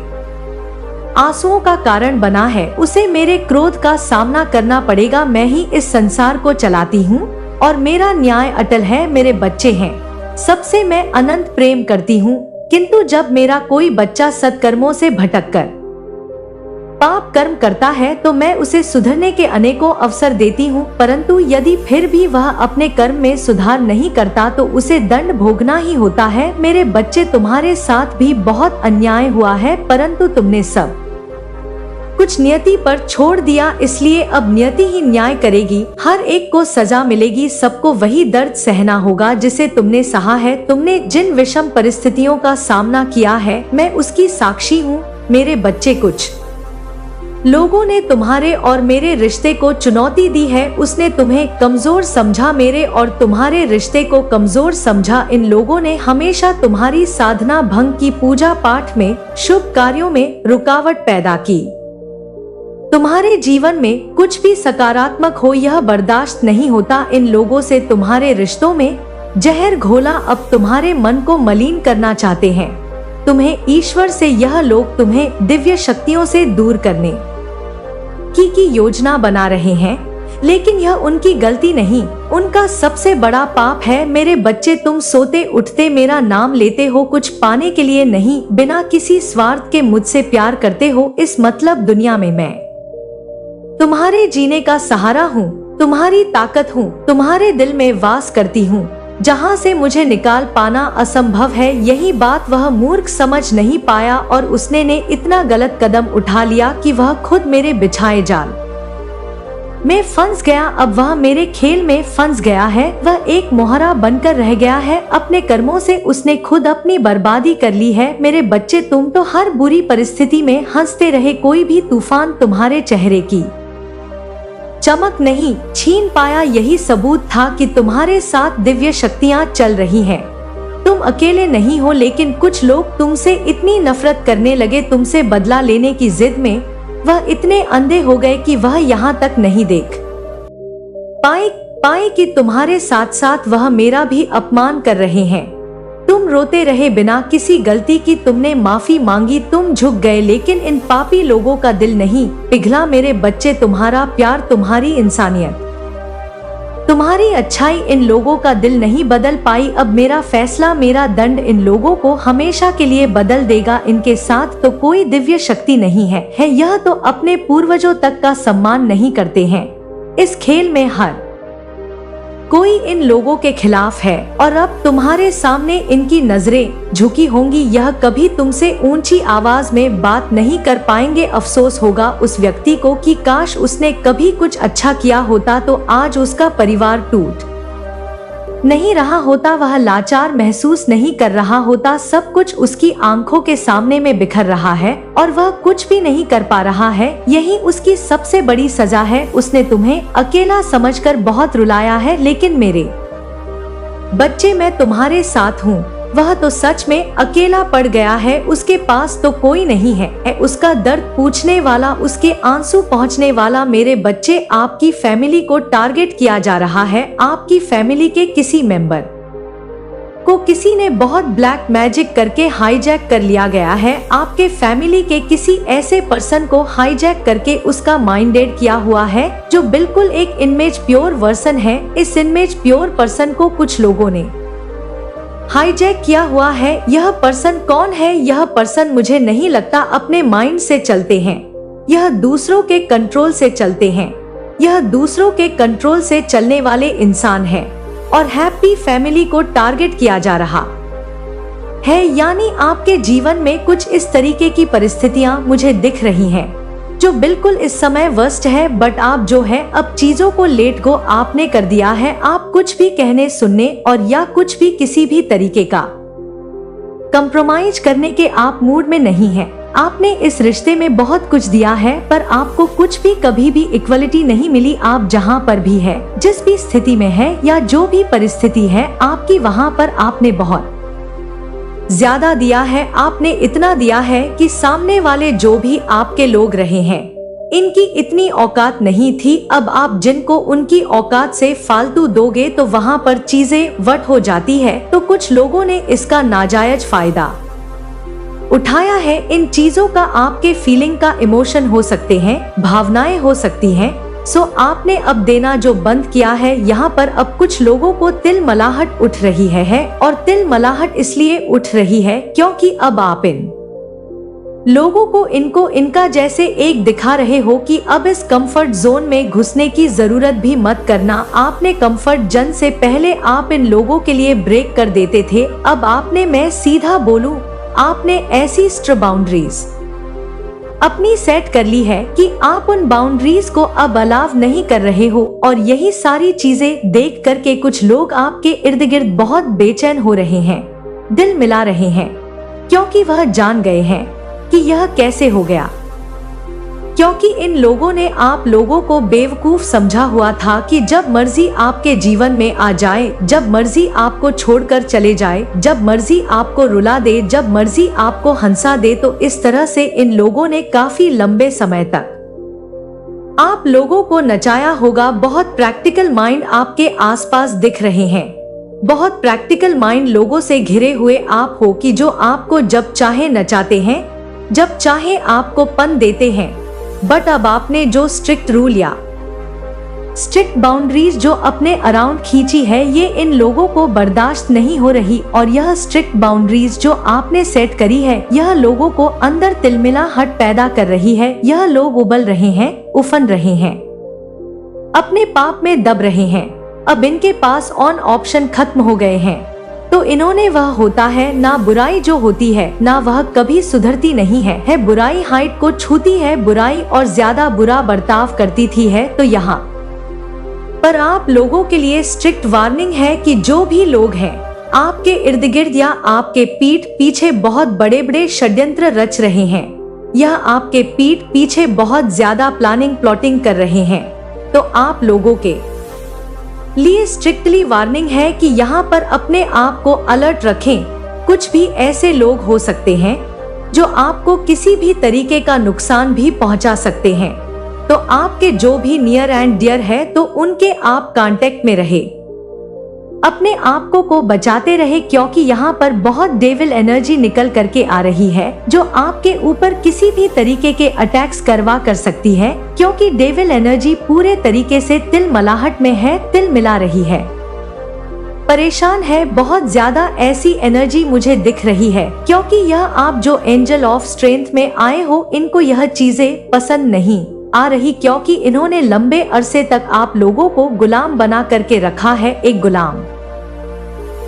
[SPEAKER 1] आंसुओं का कारण बना है, उसे मेरे क्रोध का सामना करना पड़ेगा। मैं ही इस संसार को चलाती हूँ और मेरा न्याय अटल है। मेरे बच्चे हैं, सबसे मैं अनंत प्रेम करती हूँ, किंतु जब मेरा कोई बच्चा सत्कर्मों से भटककर पाप कर्म करता है तो मैं उसे सुधरने के अनेकों अवसर देती हूँ, परंतु यदि फिर भी वह अपने कर्म में सुधार नहीं करता तो उसे दंड भोगना ही होता है। मेरे बच्चे, तुम्हारे साथ भी बहुत अन्याय हुआ है, परंतु तुमने सब कुछ नियति पर छोड़ दिया, इसलिए अब नियति ही न्याय करेगी। हर एक को सजा मिलेगी। सबको वही दर्द सहना होगा जिसे तुमने सहा है। तुमने जिन विषम परिस्थितियों का सामना किया है, मैं उसकी साक्षी हूँ। मेरे बच्चे, कुछ लोगों ने तुम्हारे और मेरे रिश्ते को चुनौती दी है। उसने तुम्हें कमजोर समझा, मेरे और तुम्हारे रिश्ते को कमजोर समझा। इन लोगों ने हमेशा तुम्हारी साधना भंग की, पूजा पाठ में, शुभ कार्यों में रुकावट पैदा की। तुम्हारे जीवन में कुछ भी सकारात्मक हो यह बर्दाश्त नहीं होता। इन लोगों से तुम्हारे रिश्तों में जहर घोला। अब तुम्हारे मन को मलिन करना चाहते हैं। तुम्हें ईश्वर से यह लोग तुम्हें दिव्य शक्तियों से दूर करने की योजना बना रहे हैं, लेकिन यह उनकी गलती नहीं, उनका सबसे बड़ा पाप है। मेरे बच्चे, तुम सोते उठते मेरा नाम लेते हो, कुछ पाने के लिए नहीं, बिना किसी स्वार्थ के मुझसे प्यार करते हो। इस मतलब दुनिया में मैं तुम्हारे जीने का सहारा हूँ, तुम्हारी ताकत हूँ, तुम्हारे दिल में वास करती हूँ, जहाँ से मुझे निकाल पाना असंभव है। यही बात वह मूर्ख समझ नहीं पाया और उसने ने इतना गलत कदम उठा लिया कि वह खुद मेरे बिछाए जाल में फंस गया। अब वह मेरे खेल में फंस गया है। वह एक मोहरा बनकर रह गया है। अपने कर्मों से उसने खुद अपनी बर्बादी कर ली है। मेरे बच्चे, तुम तो हर बुरी परिस्थिति में हंसते रहे। कोई भी तूफान तुम्हारे चेहरे की चमक नहीं छीन पाया। यही सबूत था कि तुम्हारे साथ दिव्य शक्तियाँ चल रही हैं। तुम अकेले नहीं हो, लेकिन कुछ लोग तुमसे इतनी नफरत करने लगे। तुमसे बदला लेने की जिद में वह इतने अंधे हो गए कि वह यहाँ तक नहीं देख पाए कि तुम्हारे साथ साथ वह मेरा भी अपमान कर रहे हैं। तुम रोते रहे बिना किसी गलती की। तुमने माफी मांगी, तुम झुक गए, लेकिन इन पापी लोगों का दिल नहीं पिघला। मेरे बच्चे, तुम्हारा प्यार, तुम्हारी इंसानियत, तुम्हारी अच्छाई इन लोगों का दिल नहीं बदल पाई। अब मेरा फैसला, मेरा दंड इन लोगों को हमेशा के लिए बदल देगा। इनके साथ तो कोई दिव्य शक्ति नहीं है। यह तो अपने पूर्वजों तक का सम्मान नहीं करते हैं। इस खेल में हर कोई इन लोगों के खिलाफ है और अब तुम्हारे सामने इनकी नजरें झुकी होंगी। यह कभी तुमसे ऊंची आवाज में बात नहीं कर पाएंगे। अफसोस होगा उस व्यक्ति को कि काश उसने कभी कुछ अच्छा किया होता तो आज उसका परिवार टूट नहीं रहा होता, वह लाचार महसूस नहीं कर रहा होता। सब कुछ उसकी आंखों के सामने में बिखर रहा है और वह कुछ भी नहीं कर पा रहा है। यही उसकी सबसे बड़ी सजा है। उसने तुम्हें अकेला समझकर बहुत रुलाया है, लेकिन मेरे बच्चे, मैं तुम्हारे साथ हूँ। वह तो सच में अकेला पड़ गया है। उसके पास तो कोई नहीं है उसका दर्द पूछने वाला, उसके आंसू पहुँचने वाला। मेरे बच्चे, आपकी फैमिली को टारगेट किया जा रहा है। आपकी फैमिली के किसी मेंबर को किसी ने बहुत ब्लैक मैजिक करके हाईजैक कर लिया गया है। आपके फैमिली के किसी ऐसे पर्सन को हाईजैक करके उसका माइंडेड किया हुआ है, जो बिल्कुल एक इमेज प्योर वर्सन है। इस इमेज प्योर पर्सन को कुछ लोगों ने हाईजैक किया हुआ है। यह पर्सन कौन है? यह पर्सन मुझे नहीं लगता अपने माइंड से चलते हैं, यह दूसरों के कंट्रोल से चलते हैं। यह दूसरों के कंट्रोल से चलने वाले इंसान है और हैप्पी फैमिली को टारगेट किया जा रहा है। यानी आपके जीवन में कुछ इस तरीके की परिस्थितियां मुझे दिख रही हैं जो बिल्कुल इस समय वर्स्ट है, बट आप जो है अब चीजों को लेट गो आपने कर दिया है। आप कुछ भी कहने सुनने और या कुछ भी किसी भी तरीके का कंप्रोमाइज करने के आप मूड में नहीं हैं। आपने इस रिश्ते में बहुत कुछ दिया है पर आपको कुछ भी कभी भी इक्वलिटी नहीं मिली। आप जहाँ पर भी है, जिस भी स्थिति में है या जो भी परिस्थिति है आपकी, वहाँ पर आपने बहुत ज्यादा दिया है। आपने इतना दिया है कि सामने वाले जो भी आपके लोग रहे हैं इनकी इतनी औकात नहीं थी। अब आप जिनको उनकी औकात से फालतू दोगे तो वहाँ पर चीजें वट हो जाती है। तो कुछ लोगों ने इसका नाजायज फायदा उठाया है। इन चीजों का आपके फीलिंग का इमोशन हो सकते हैं, भावनाएं हो सकती हैं। सो आपने अब देना जो बंद किया है। यहाँ पर अब कुछ लोगों को तिलमलाहट उठ रही है और तिलमलाहट इसलिए उठ रही है क्योंकि अब आप इन लोगों को इनको इनका जैसे एक दिखा रहे हो कि अब इस कंफर्ट जोन में घुसने की जरूरत भी मत करना। आपने कंफर्ट जोन से पहले आप इन लोगों के लिए ब्रेक कर देते थे। अब आपने, मैं सीधा बोलूं, आपने ऐसी स्ट्रिक्ट बाउंड्रीज अपनी सेट कर ली है कि आप उन बाउंड्रीज को अब अलाव नहीं कर रहे हो। और यही सारी चीजें देख करके कुछ लोग आपके इर्द गिर्द बहुत बेचैन हो रहे हैं, दिल मिला रहे हैं, क्योंकि वह जान गए हैं कि यह कैसे हो गया। क्योंकि इन लोगों ने आप लोगों को बेवकूफ समझा हुआ था कि जब मर्जी आपके जीवन में आ जाए, जब मर्जी आपको छोड़कर चले जाए, जब मर्जी आपको रुला दे, जब मर्जी आपको हंसा दे। तो इस तरह से इन लोगों ने काफी लंबे समय तक आप लोगों को नचाया होगा। बहुत प्रैक्टिकल माइंड आपके आसपास दिख रहे हैं, बहुत प्रैक्टिकल माइंड लोगों से घिरे हुए आप हो कि जो आपको जब चाहे नचाते हैं, जब चाहे आपको पन देते हैं। बट अब आपने जो स्ट्रिक्ट रूल या स्ट्रिक्ट बाउंड्रीज जो अपने अराउंड खींची है, ये इन लोगों को बर्दाश्त नहीं हो रही। और यह स्ट्रिक्ट बाउंड्रीज जो आपने सेट करी है, यह लोगों को अंदर तिलमिलाहट पैदा कर रही है। यह लोग उबल रहे हैं, उफन रहे हैं, अपने पाप में दब रहे हैं। अब इनके पास ऑन ऑप्शन खत्म हो गए हैं। तो इन्होंने वह होता है ना, बुराई जो होती है ना, वह कभी सुधरती नहीं है। बुराई हाइट को छूती है, बुराई और ज्यादा बुरा बर्ताव करती थी है। तो यहाँ पर आप लोगों के लिए स्ट्रिक्ट वार्निंग है कि जो भी लोग हैं आपके इर्द गिर्द या आपके पीठ पीछे बहुत बड़े बड़े षड्यंत्र रच रहे हैं, यह आपके पीठ पीछे बहुत ज्यादा प्लानिंग प्लॉटिंग कर रहे हैं। तो आप लोगों के लिए स्ट्रिक्टली वार्निंग है कि यहाँ पर अपने आप को अलर्ट रखें। कुछ भी ऐसे लोग हो सकते हैं जो आपको किसी भी तरीके का नुकसान भी पहुंचा सकते हैं। तो आपके जो भी नियर एंड डियर है तो उनके आप कांटेक्ट में रहे, अपने आप को बचाते रहे, क्योंकि यहाँ पर बहुत डेविल एनर्जी निकल करके आ रही है जो आपके ऊपर किसी भी तरीके के अटैक्स करवा कर सकती है। क्योंकि डेविल एनर्जी पूरे तरीके से तिलमलाहट में है, तिल मिला रही है, परेशान है। बहुत ज्यादा ऐसी एनर्जी मुझे दिख रही है क्योंकि यह आप जो एंजल ऑफ स्ट्रेंथ में आए हो, इनको यह चीजें पसंद नहीं आ रही क्योंकि इन्होंने लंबे अरसे तक आप लोगों को गुलाम बना करके रखा है। एक गुलाम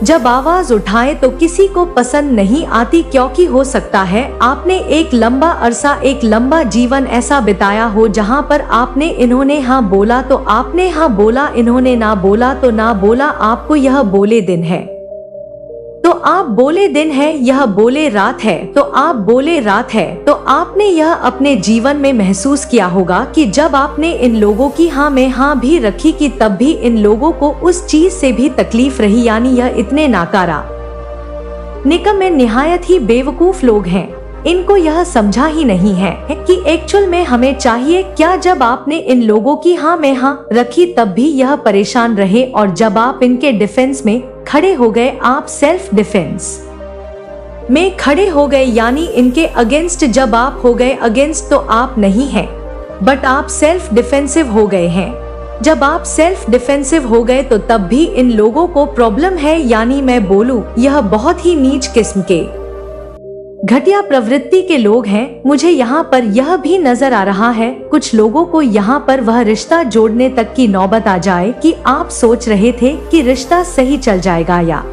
[SPEAKER 1] जब आवाज उठाए तो किसी को पसंद नहीं आती, क्योंकि हो सकता है आपने एक लंबा अरसा, एक लंबा जीवन ऐसा बिताया हो जहां पर आपने, इन्होंने हाँ बोला तो आपने हाँ बोला, इन्होंने ना बोला तो ना बोला। आपको यह बोले दिन है तो आप बोले दिन है, यह बोले रात है तो आप बोले रात है। तो आपने यह अपने जीवन में महसूस किया होगा कि जब आपने इन लोगों की हाँ में हाँ भी रखी कि तब भी इन लोगों को उस चीज से भी तकलीफ रही। यानी यह इतने नाकारा, निकम्मे, निहायत ही बेवकूफ लोग हैं। इनको यह समझा ही नहीं है कि एक्चुअल में हमें चाहिए क्या। जब आपने इन लोगों की हाँ में हाँ रखी तब भी यह परेशान रहे, और जब आप इनके डिफेंस में खड़े हो गए, आप सेल्फ डिफेंस में खड़े हो गए, यानी इनके अगेंस्ट जब आप हो गए, अगेंस्ट तो आप नहीं हैं बट आप सेल्फ डिफेंसिव हो गए हैं। जब आप सेल्फ डिफेंसिव हो गए तो तब भी इन लोगों को प्रॉब्लम है, यानी मैं बोलूं यह बहुत ही नीच किस्म के घटिया प्रवृत्ति के लोग हैं। मुझे यहाँ पर यह भी नजर आ रहा है कुछ लोगों को यहाँ पर वह रिश्ता जोड़ने तक की नौबत आ जाए कि आप सोच रहे थे कि रिश्ता सही चल जाएगा या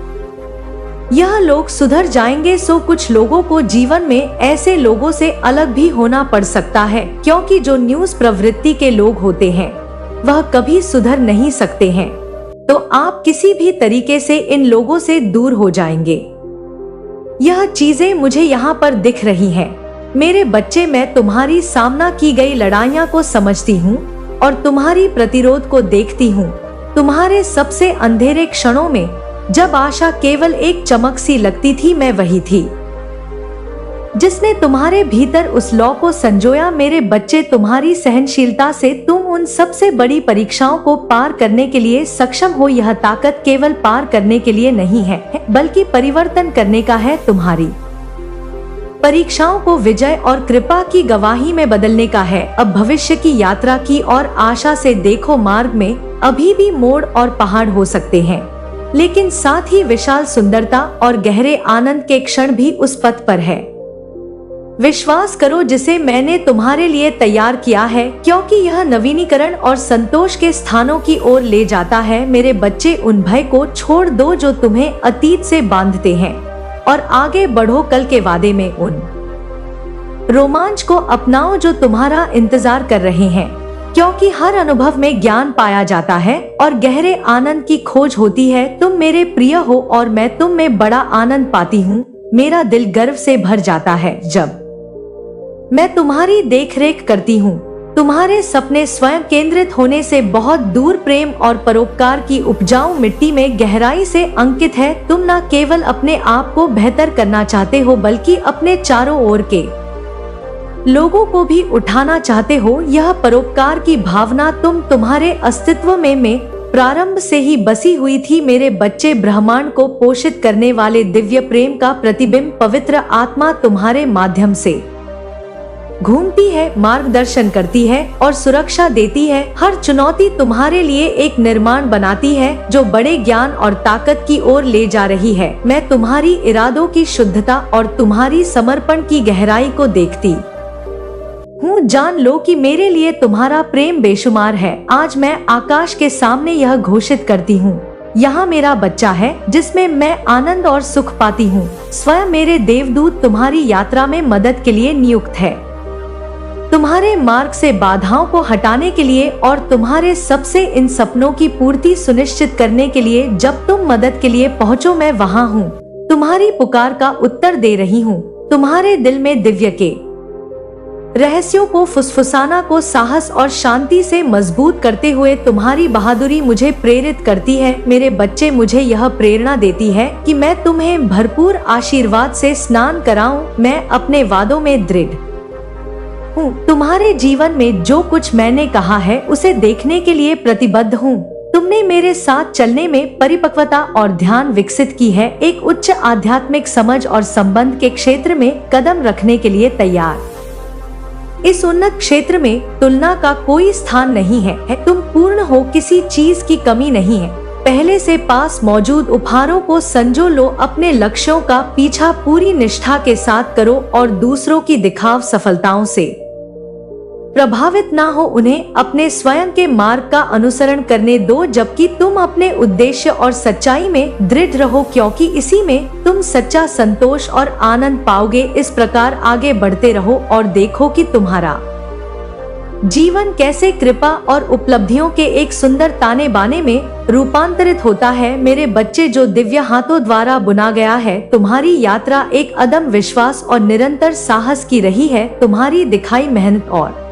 [SPEAKER 1] यह लोग सुधर जाएंगे। सो कुछ लोगों को जीवन में ऐसे लोगों से अलग भी होना पड़ सकता है, क्योंकि जो न्यूज प्रवृत्ति के लोग होते हैं वह कभी सुधर नहीं सकते हैं, तो आप किसी भी तरीके से इन लोगों से दूर हो जाएंगे। यह चीजें मुझे यहाँ पर दिख रही हैं। मेरे बच्चे, मैं तुम्हारी सामना की गई लड़ाइयाँ को समझती हूँ और तुम्हारी प्रतिरोध को देखती हूँ। तुम्हारे सबसे अंधेरे क्षणों में जब आशा केवल एक चमक सी लगती थी, मैं वही थी जिसने तुम्हारे भीतर उस लौ को संजोया। मेरे बच्चे, तुम्हारी सहनशीलता से तुम उन सबसे बड़ी परीक्षाओं को पार करने के लिए सक्षम हो। यह ताकत केवल पार करने के लिए नहीं है, बल्कि परिवर्तन करने का है। तुम्हारी परीक्षाओं को विजय और कृपा की गवाही में बदलने का है। अब भविष्य की यात्रा की और आशा से देखो। मार्ग में अभी भी मोड़ और पहाड़ हो सकते हैं, लेकिन साथ ही विशाल सुंदरता और गहरे आनंद के क्षण भी उस पथ पर है। विश्वास करो जिसे मैंने तुम्हारे लिए तैयार किया है, क्योंकि यह नवीनीकरण और संतोष के स्थानों की ओर ले जाता है। मेरे बच्चे, उन भय को छोड़ दो जो तुम्हें अतीत से बांधते हैं और आगे बढ़ो। कल के वादे में उन रोमांच को अपनाओ जो तुम्हारा इंतजार कर रहे हैं, क्योंकि हर अनुभव में ज्ञान पाया जाता है और गहरे आनंद की खोज होती है। तुम मेरे प्रिय हो और मैं तुम में बड़ा आनंद पाती हूँ। मेरा दिल गर्व से भर जाता है जब मैं तुम्हारी देखरेख करती हूँ। तुम्हारे सपने स्वयं केंद्रित होने से बहुत दूर प्रेम और परोपकार की उपजाऊ मिट्टी में गहराई से अंकित है। तुम न केवल अपने आप को बेहतर करना चाहते हो, बल्कि अपने चारों ओर के लोगों को भी उठाना चाहते हो। यह परोपकार की भावना तुम्हारे अस्तित्व में प्रारंभ से ही बसी हुई थी। मेरे बच्चे, ब्रह्मांड को पोषित करने वाले दिव्य प्रेम का प्रतिबिंब पवित्र आत्मा तुम्हारे माध्यम से घूमती है, मार्गदर्शन करती है और सुरक्षा देती है। हर चुनौती तुम्हारे लिए एक निर्माण बनाती है जो बड़े ज्ञान और ताकत की ओर ले जा रही है। मैं तुम्हारी इरादों की शुद्धता और तुम्हारी समर्पण की गहराई को देखती हूँ। जान लो कि मेरे लिए तुम्हारा प्रेम बेशुमार है। आज मैं आकाश के सामने यह घोषित करती हूँ, यहाँ मेरा बच्चा है जिसमें मैं आनंद और सुख पाती हूँ। स्वयं मेरे देवदूत तुम्हारी यात्रा में मदद के लिए नियुक्त है, तुम्हारे मार्ग से बाधाओं को हटाने के लिए और तुम्हारे सबसे इन सपनों की पूर्ति सुनिश्चित करने के लिए। जब तुम मदद के लिए पहुँचो, मैं वहाँ हूँ। तुम्हारी पुकार का उत्तर दे रही हूँ। तुम्हारे दिल में दिव्य के रहस्यों को फुसफुसाना को साहस और शांति से मजबूत करते हुए तुम्हारी बहादुरी मुझे प्रेरित करती है। मेरे बच्चे, मुझे यह प्रेरणा देती है कि मैं तुम्हें भरपूर आशीर्वाद से स्नान कराऊं। मैं अपने वादों में दृढ़ हूँ। तुम्हारे जीवन में जो कुछ मैंने कहा है उसे देखने के लिए प्रतिबद्ध हूँ। तुमने मेरे साथ चलने में परिपक्वता और ध्यान विकसित की है। एक उच्च आध्यात्मिक समझ और संबंध के क्षेत्र में कदम रखने के लिए तैयार। इस उन्नत क्षेत्र में तुलना का कोई स्थान नहीं है। तुम पूर्ण हो, किसी चीज की कमी नहीं है। पहले से पास मौजूद उपहारों को संजो लो। अपने लक्ष्यों का पीछा पूरी निष्ठा के साथ करो और दूसरों की दिखाव सफलताओं से प्रभावित ना हो। उन्हें अपने स्वयं के मार्ग का अनुसरण करने दो, जबकि तुम अपने उद्देश्य और सच्चाई में दृढ़ रहो, क्योंकि इसी में तुम सच्चा संतोष और आनंद पाओगे। इस प्रकार आगे बढ़ते रहो और देखो कि तुम्हारा जीवन कैसे कृपा और उपलब्धियों के एक सुंदर ताने बाने में रूपांतरित होता है। मेरे बच्चे, जो दिव्य हाथों द्वारा बुना गया है, तुम्हारी यात्रा एक अदम्य विश्वास और निरंतर साहस की रही है। तुम्हारी दिखाई मेहनत और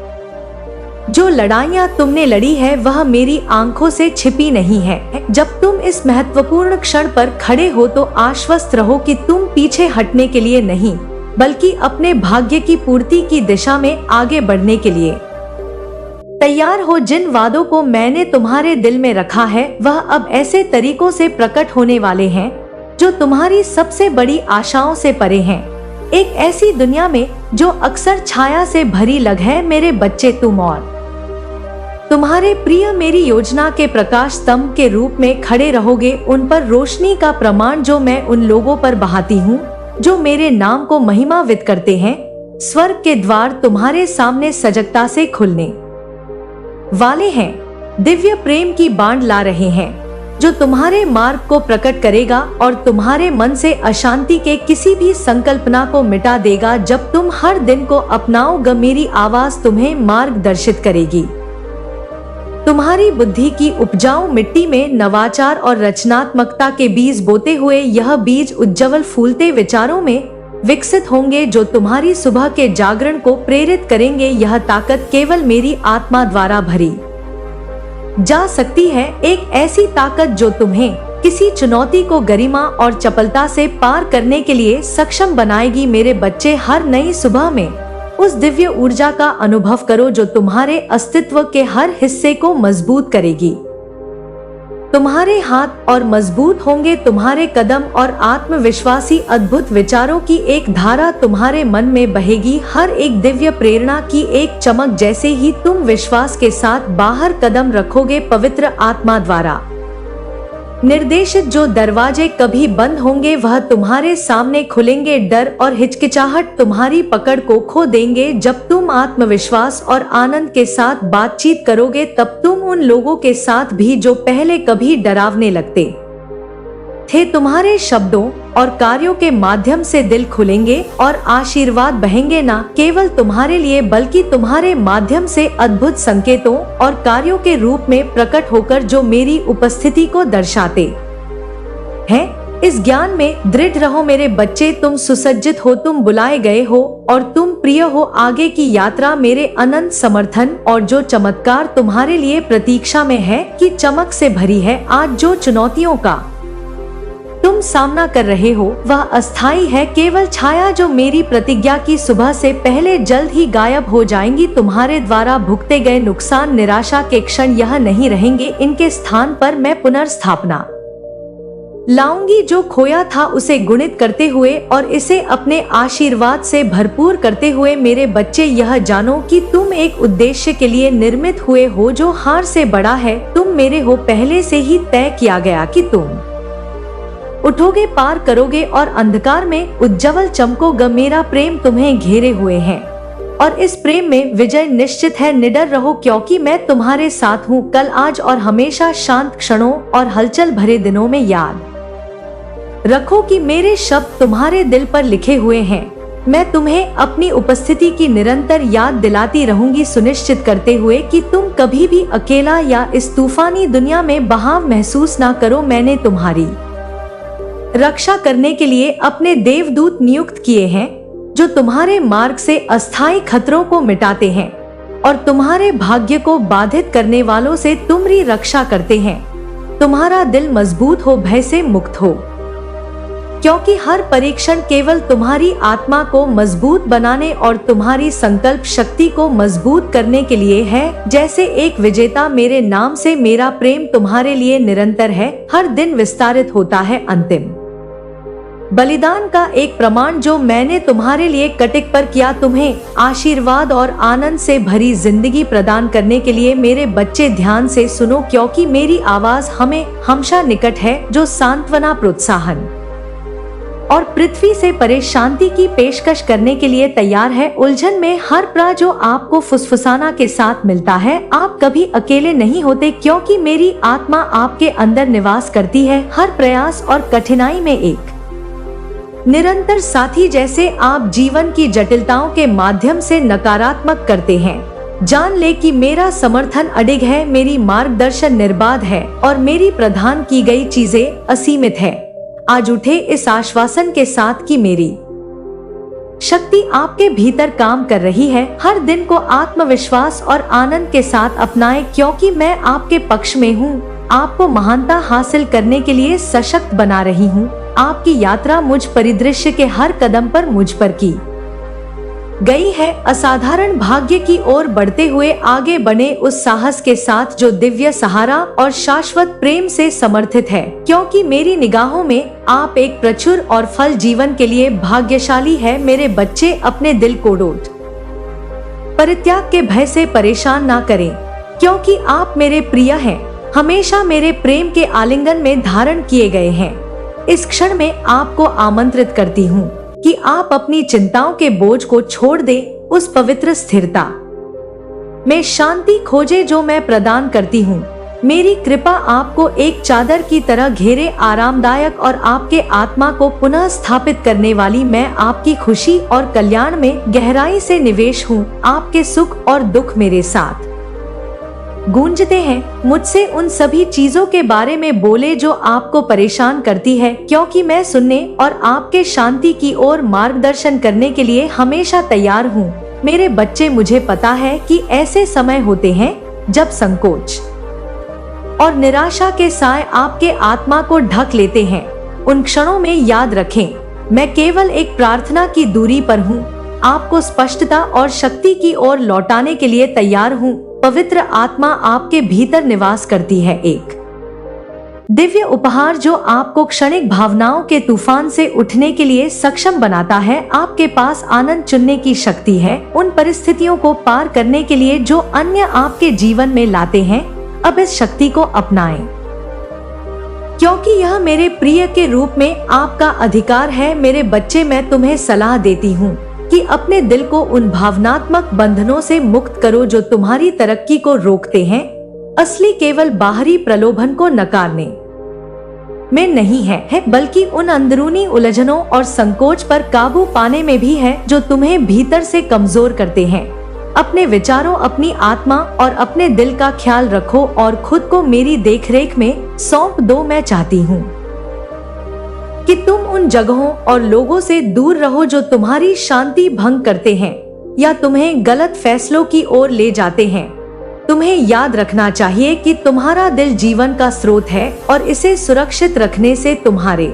[SPEAKER 1] जो लड़ाइयाँ तुमने लड़ी है वह मेरी आंखों से छिपी नहीं है। जब तुम इस महत्वपूर्ण क्षण पर खड़े हो तो आश्वस्त रहो कि तुम पीछे हटने के लिए नहीं, बल्कि अपने भाग्य की पूर्ति की दिशा में आगे बढ़ने के लिए तैयार हो। जिन वादों को मैंने तुम्हारे दिल में रखा है वह अब ऐसे तरीकों से प्रकट होने वाले हैं जो तुम्हारी सबसे बड़ी आशाओं से परे हैं। एक ऐसी दुनिया में जो अक्सर छाया से भरी लग है। मेरे बच्चे, तुम और तुम्हारे प्रिय मेरी योजना के प्रकाश स्तंभ के रूप में खड़े रहोगे। उन पर रोशनी का प्रमाण जो मैं उन लोगों पर बहाती हूँ जो मेरे नाम को महिमान्वित करते हैं। स्वर्ग के द्वार तुम्हारे सामने सजगता से खुलने वाले हैं। दिव्य प्रेम की बाढ़ ला रहे हैं जो तुम्हारे मार्ग को प्रकट करेगा और तुम्हारे मन से अशांति के किसी भी संकल्पना को मिटा देगा। जब तुम हर दिन को अपनाओगे, मेरी आवाज तुम्हें मार्गदर्शित करेगी। तुम्हारी बुद्धि की उपजाऊ मिट्टी में नवाचार और रचनात्मकता के बीज बोते हुए यह बीज उज्जवल फूलते विचारों में विकसित होंगे जो तुम्हारी सुबह के जागरण को प्रेरित करेंगे। यह ताकत केवल मेरी आत्मा द्वारा भरी जा सकती है, एक ऐसी ताकत जो तुम्हें किसी चुनौती को गरिमा और चपलता से पार करने के लिए सक्षम बनाएगी। मेरे बच्चे, हर नई सुबह में उस दिव्य ऊर्जा का अनुभव करो जो तुम्हारे अस्तित्व के हर हिस्से को मजबूत करेगी। तुम्हारे हाथ और मजबूत होंगे तुम्हारे कदम और आत्मविश्वासी अद्भुत विचारों की एक धारा तुम्हारे मन में बहेगी। हर एक दिव्य प्रेरणा की एक चमक जैसे ही तुम विश्वास के साथ बाहर कदम रखोगे, पवित्र आत्मा द्वारा निर्देशित जो दरवाजे कभी बंद होंगे वह तुम्हारे सामने खुलेंगे। डर और हिचकिचाहट तुम्हारी पकड़ को खो देंगे। जब तुम आत्मविश्वास और आनंद के साथ बातचीत करोगे तब तुम उन लोगों के साथ भी जो पहले कभी डरावने लगते थे, तुम्हारे शब्दों और कार्यों के माध्यम से दिल खुलेंगे और आशीर्वाद बहेंगे, न केवल तुम्हारे लिए बल्कि तुम्हारे माध्यम से अद्भुत संकेतों और कार्यों के रूप में प्रकट होकर जो मेरी उपस्थिति को दर्शाते हैं। इस ज्ञान में दृढ़ रहो मेरे बच्चे, तुम सुसज्जित हो, तुम बुलाए गए हो और तुम प्रिय हो। आगे की यात्रा मेरे अनंत समर्थन और जो चमत्कार तुम्हारे लिए प्रतीक्षा में है की चमक से भरी है। आज जो चुनौतियों का तुम सामना कर रहे हो वह अस्थायी है, केवल छाया जो मेरी प्रतिज्ञा की सुबह से पहले जल्द ही गायब हो जाएंगी। तुम्हारे द्वारा भुगते गए नुकसान निराशा के क्षण यह नहीं रहेंगे, इनके स्थान पर मैं पुनर्स्थापना लाऊंगी। जो खोया था उसे गुणित करते हुए और इसे अपने आशीर्वाद से भरपूर करते हुए। मेरे बच्चे, यह जानो कि तुम एक उद्देश्य के लिए निर्मित हुए हो जो हार से बड़ा है। तुम मेरे हो, पहले से ही तय किया गया कि तुम उठोगे, पार करोगे और अंधकार में उज्जवल चमकोगे। मेरा प्रेम तुम्हें घेरे हुए है और इस प्रेम में विजय निश्चित है। निडर रहो क्योंकि मैं तुम्हारे साथ हूँ, कल, आज और हमेशा। शांत क्षणों और हलचल भरे दिनों में याद रखो कि मेरे शब्द तुम्हारे दिल पर लिखे हुए हैं। मैं तुम्हें अपनी उपस्थिति की निरंतर याद दिलाती रहूंगी, सुनिश्चित करते हुए कि तुम कभी भी अकेला या इस तूफानी दुनिया में बहाव महसूस ना करो। मैंने तुम्हारी रक्षा करने के लिए अपने देवदूत नियुक्त किए हैं जो तुम्हारे मार्ग से अस्थायी खतरों को मिटाते हैं और तुम्हारे भाग्य को बाधित करने वालों से तुम्हारी रक्षा करते हैं। तुम्हारा दिल मजबूत हो, भय से मुक्त हो, क्योंकि हर परीक्षण केवल तुम्हारी आत्मा को मजबूत बनाने और तुम्हारी संकल्प शक्ति को मजबूत करने के लिए है। जैसे एक विजेता, मेरे नाम से मेरा प्रेम तुम्हारे लिए निरंतर है, हर दिन विस्तारित होता है। अंतिम बलिदान का एक प्रमाण जो मैंने तुम्हारे लिए कटिक पर किया, तुम्हें आशीर्वाद और आनंद से भरी जिंदगी प्रदान करने के लिए। मेरे बच्चे, ध्यान से सुनो क्योंकि मेरी आवाज हमें हमेशा निकट है, जो सांत्वना, प्रोत्साहन और पृथ्वी से परे शांति की पेशकश करने के लिए तैयार है। उलझन में हर प्रा जो आपको फुसफुसाना के साथ मिलता है, आप कभी अकेले नहीं होते क्योंकि मेरी आत्मा आपके अंदर निवास करती है। हर प्रयास और कठिनाई में एक निरंतर साथी, जैसे आप जीवन की जटिलताओं के माध्यम से नकारात्मक करते हैं। जान ले कि मेरा समर्थन अडिग है, मेरी मार्गदर्शन निर्बाध है और मेरी प्रदान की गई चीजें असीमित है। आज उठे इस आश्वासन के साथ कि मेरी शक्ति आपके भीतर काम कर रही है। हर दिन को आत्मविश्वास और आनंद के साथ अपनाएं क्योंकि मैं आपके पक्ष में हूँ। आपको महानता हासिल करने के लिए सशक्त बना रही हूँ। आपकी यात्रा मुझ परिदृश्य के हर कदम पर मुझ पर की गई है। असाधारण भाग्य की ओर बढ़ते हुए आगे बने उस साहस के साथ जो दिव्य सहारा और शाश्वत प्रेम से समर्थित है, क्योंकि मेरी निगाहों में आप एक प्रचुर और फल जीवन के लिए भाग्यशाली है। मेरे बच्चे, अपने दिल को डोट परित्याग के भय से परेशान ना करें। क्योंकि आप मेरे प्रिय हैं, हमेशा मेरे प्रेम के आलिंगन में धारण किए गए हैं। इस क्षण में आपको आमंत्रित करती हूँ कि आप अपनी चिंताओं के बोझ को छोड़ दें, उस पवित्र स्थिरता में शांति खोजे जो मैं प्रदान करती हूँ। मेरी कृपा आपको एक चादर की तरह घेरे, आरामदायक और आपके आत्मा को पुनः स्थापित करने वाली। मैं आपकी खुशी और कल्याण में गहराई से निवेश हूँ। आपके सुख और दुख मेरे साथ गूंजते हैं। मुझसे उन सभी चीजों के बारे में बोले जो आपको परेशान करती है, क्योंकि मैं सुनने और आपके शांति की ओर मार्गदर्शन करने के लिए हमेशा तैयार हूँ। मेरे बच्चे, मुझे पता है कि ऐसे समय होते हैं जब संकोच और निराशा के साए आपके आत्मा को ढक लेते हैं। उन क्षणों में याद रखें, मैं केवल एक प्रार्थना की दूरी पर हूँ। आपको स्पष्टता और शक्ति की ओर लौटाने के लिए तैयार हूँ। पवित्र आत्मा आपके भीतर निवास करती है, एक दिव्य उपहार जो आपको क्षणिक भावनाओं के तूफान से उठने के लिए सक्षम बनाता है। आपके पास आनंद चुनने की शक्ति है, उन परिस्थितियों को पार करने के लिए जो अन्य आपके जीवन में लाते हैं। अब इस शक्ति को अपनाएं, क्योंकि यह मेरे प्रिय के रूप में आपका अधिकार है। मेरे बच्चे, मैं तुम्हें सलाह देती हूँ कि अपने दिल को उन भावनात्मक बंधनों से मुक्त करो जो तुम्हारी तरक्की को रोकते हैं। असली केवल बाहरी प्रलोभन को नकारने में नहीं है, बल्कि उन अंदरूनी उलझनों और संकोच पर काबू पाने में भी है जो तुम्हें भीतर से कमजोर करते हैं। अपने विचारों, अपनी आत्मा और अपने दिल का ख्याल रखो और खुद को मेरी देखरेख में सौंप दो। मैं चाहती हूँ कि तुम उन जगहों और लोगों से दूर रहो जो तुम्हारी शांति भंग करते हैं या तुम्हें गलत फैसलों की ओर ले जाते हैं। तुम्हें याद रखना चाहिए कि तुम्हारा दिल जीवन का स्रोत है और इसे सुरक्षित रखने से तुम्हारे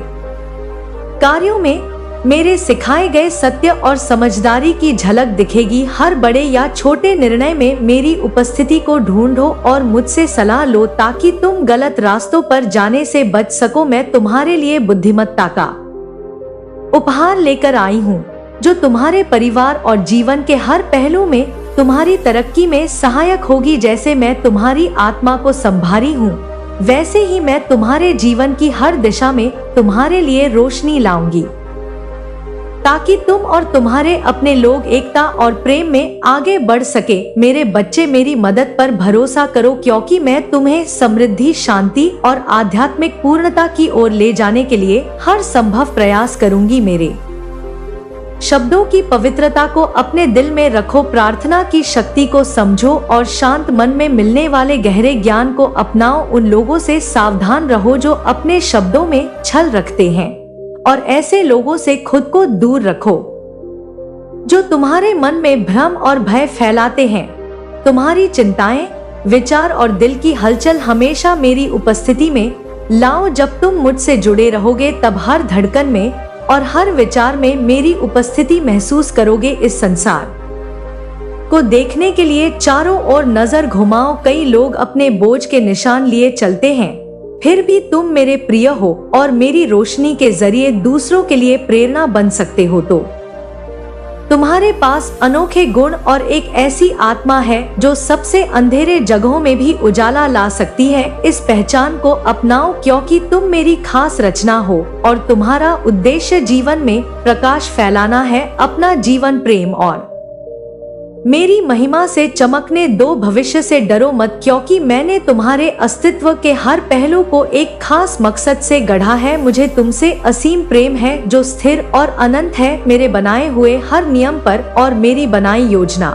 [SPEAKER 1] कार्यों में मेरे सिखाए गए सत्य और समझदारी की झलक दिखेगी। हर बड़े या छोटे निर्णय में मेरी उपस्थिति को ढूंढो और मुझसे सलाह लो ताकि तुम गलत रास्तों पर जाने से बच सको। मैं तुम्हारे लिए बुद्धिमत्ता का उपहार लेकर आई हूँ जो तुम्हारे परिवार और जीवन के हर पहलू में तुम्हारी तरक्की में सहायक होगी। जैसे मैं तुम्हारी आत्मा को संभाली हूँ, वैसे ही मैं तुम्हारे जीवन की हर दिशा में तुम्हारे लिए रोशनी लाऊंगी ताकि तुम और तुम्हारे अपने लोग एकता और प्रेम में आगे बढ़ सके। मेरे बच्चे, मेरी मदद पर भरोसा करो, क्योंकि मैं तुम्हें समृद्धि, शांति और आध्यात्मिक पूर्णता की ओर ले जाने के लिए हर संभव प्रयास करूंगी। मेरे शब्दों की पवित्रता को अपने दिल में रखो, प्रार्थना की शक्ति को समझो और शांत मन में मिलने वाले गहरे ज्ञान को अपनाओ। उन लोगों से सावधान रहो जो अपने शब्दों में छल रखते हैं और ऐसे लोगों से खुद को दूर रखो जो तुम्हारे मन में भ्रम और भय फैलाते हैं। तुम्हारी चिंताएं, विचार और दिल की हलचल हमेशा मेरी उपस्थिति में लाओ। जब तुम मुझसे जुड़े रहोगे तब हर धड़कन में और हर विचार में मेरी उपस्थिति महसूस करोगे। इस संसार को देखने के लिए चारों ओर नजर घुमाओ। कई लोग अपने बोझ के निशान लिए चलते हैं, फिर भी तुम मेरे प्रिय हो और मेरी रोशनी के जरिए दूसरों के लिए प्रेरणा बन सकते हो। तो तुम्हारे पास अनोखे गुण और एक ऐसी आत्मा है जो सबसे अंधेरे जगहों में भी उजाला ला सकती है। इस पहचान को अपनाओ, क्योंकि तुम मेरी खास रचना हो और तुम्हारा उद्देश्य जीवन में प्रकाश फैलाना है। अपना जीवन प्रेम और मेरी महिमा से चमकने दो। भविष्य से डरो मत, क्योंकि मैंने तुम्हारे अस्तित्व के हर पहलू को एक खास मकसद से गढ़ा है। मुझे तुमसे असीम प्रेम है जो स्थिर और अनंत है। मेरे बनाए हुए हर नियम पर और मेरी बनाई योजना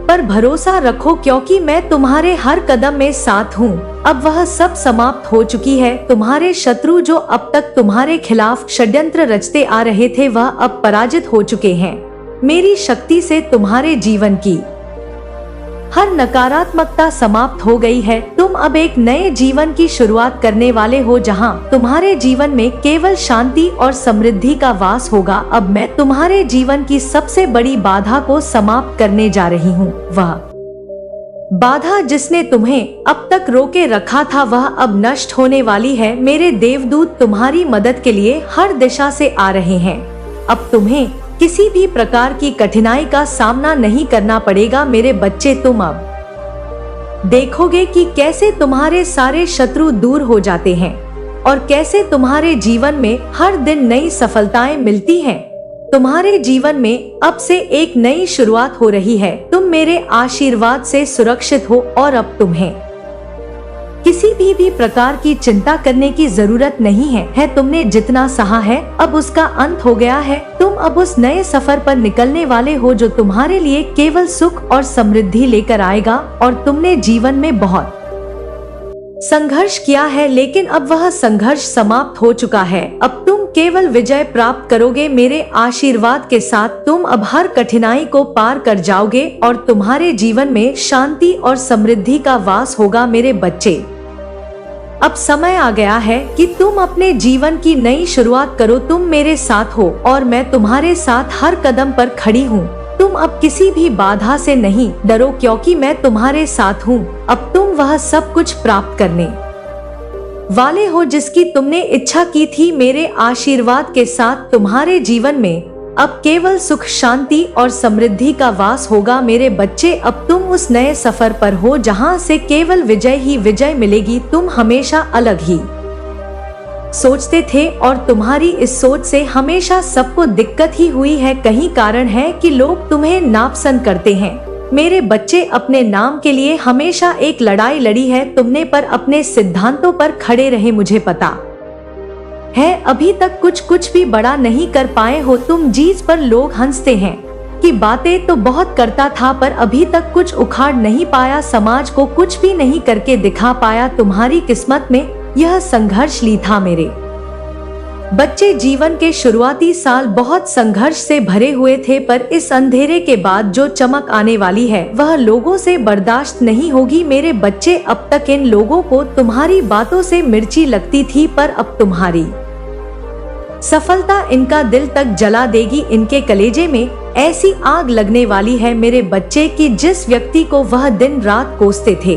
[SPEAKER 1] पर भरोसा रखो, क्योंकि मैं तुम्हारे हर कदम में साथ हूँ। अब वह सब समाप्त हो चुकी है। तुम्हारे शत्रु जो अब तक तुम्हारे खिलाफ षड्यंत्र रचते आ रहे थे, वह अब पराजित हो चुके हैं। मेरी शक्ति से तुम्हारे जीवन की हर नकारात्मकता समाप्त हो गई है। तुम अब एक नए जीवन की शुरुआत करने वाले हो, जहां तुम्हारे जीवन में केवल शांति और समृद्धि का वास होगा। अब मैं तुम्हारे जीवन की सबसे बड़ी बाधा को समाप्त करने जा रही हूँ। वह बाधा जिसने तुम्हें अब तक रोके रखा था, वह अब नष्ट होने वाली है। मेरे देवदूत तुम्हारी मदद के लिए हर दिशा से आ रहे हैं। अब तुम्हें किसी भी प्रकार की कठिनाई का सामना नहीं करना पड़ेगा। मेरे बच्चे, तुम अब देखोगे कि कैसे तुम्हारे सारे शत्रु दूर हो जाते हैं और कैसे तुम्हारे जीवन में हर दिन नई सफलताएं मिलती हैं। तुम्हारे जीवन में अब से एक नई शुरुआत हो रही है। तुम मेरे आशीर्वाद से सुरक्षित हो और अब तुम्हें किसी भी प्रकार की चिंता करने की जरूरत नहीं है। तुमने जितना सहा है अब उसका अंत हो गया है। तुम अब उस नए सफर पर निकलने वाले हो जो तुम्हारे लिए केवल सुख और समृद्धि लेकर आएगा। और तुमने जीवन में बहुत संघर्ष किया है, लेकिन अब वह संघर्ष समाप्त हो चुका है। अब तुम केवल विजय प्राप्त करोगे। मेरे आशीर्वाद के साथ तुम अब हर कठिनाई को पार कर जाओगे और तुम्हारे जीवन में शांति और समृद्धि का वास होगा। मेरे बच्चे, अब समय आ गया है कि तुम अपने जीवन की नई शुरुआत करो। तुम मेरे साथ हो और मैं तुम्हारे साथ हर कदम पर खड़ी हूँ। तुम अब किसी भी बाधा से नहीं डरो, क्योंकि मैं तुम्हारे साथ हूँ। अब तुम वह सब कुछ प्राप्त करने वाले हो जिसकी तुमने इच्छा की थी। मेरे आशीर्वाद के साथ तुम्हारे जीवन में अब केवल सुख, शांति और समृद्धि का वास होगा। मेरे बच्चे, अब तुम उस नए सफर पर हो जहां से केवल विजय ही विजय मिलेगी। तुम हमेशा अलग ही सोचते थे और तुम्हारी इस सोच से हमेशा सबको दिक्कत ही हुई है। कहीं कारण है कि लोग तुम्हें नापसंद करते हैं। मेरे बच्चे, अपने नाम के लिए हमेशा एक लड़ाई लड़ी है तुमने, पर अपने सिद्धांतों पर खड़े रहे। मुझे पता है अभी तक कुछ भी बड़ा नहीं कर पाए हो तुम। जिस पर लोग हंसते हैं कि बातें तो बहुत करता था पर अभी तक कुछ उखाड़ नहीं पाया, समाज को कुछ भी नहीं करके दिखा पाया। तुम्हारी किस्मत में यह संघर्ष ली था। मेरे बच्चे, जीवन के शुरुआती साल बहुत संघर्ष से भरे हुए थे, पर इस अंधेरे के बाद जो चमक आने वाली है वह लोगों से बर्दाश्त नहीं होगी। मेरे बच्चे, अब तक इन लोगों को तुम्हारी बातों से मिर्ची लगती थी, पर अब तुम्हारी सफलता इनका दिल तक जला देगी। इनके कलेजे में ऐसी आग लगने वाली है मेरे बच्चे कि जिस व्यक्ति को वह दिन रात कोसते थे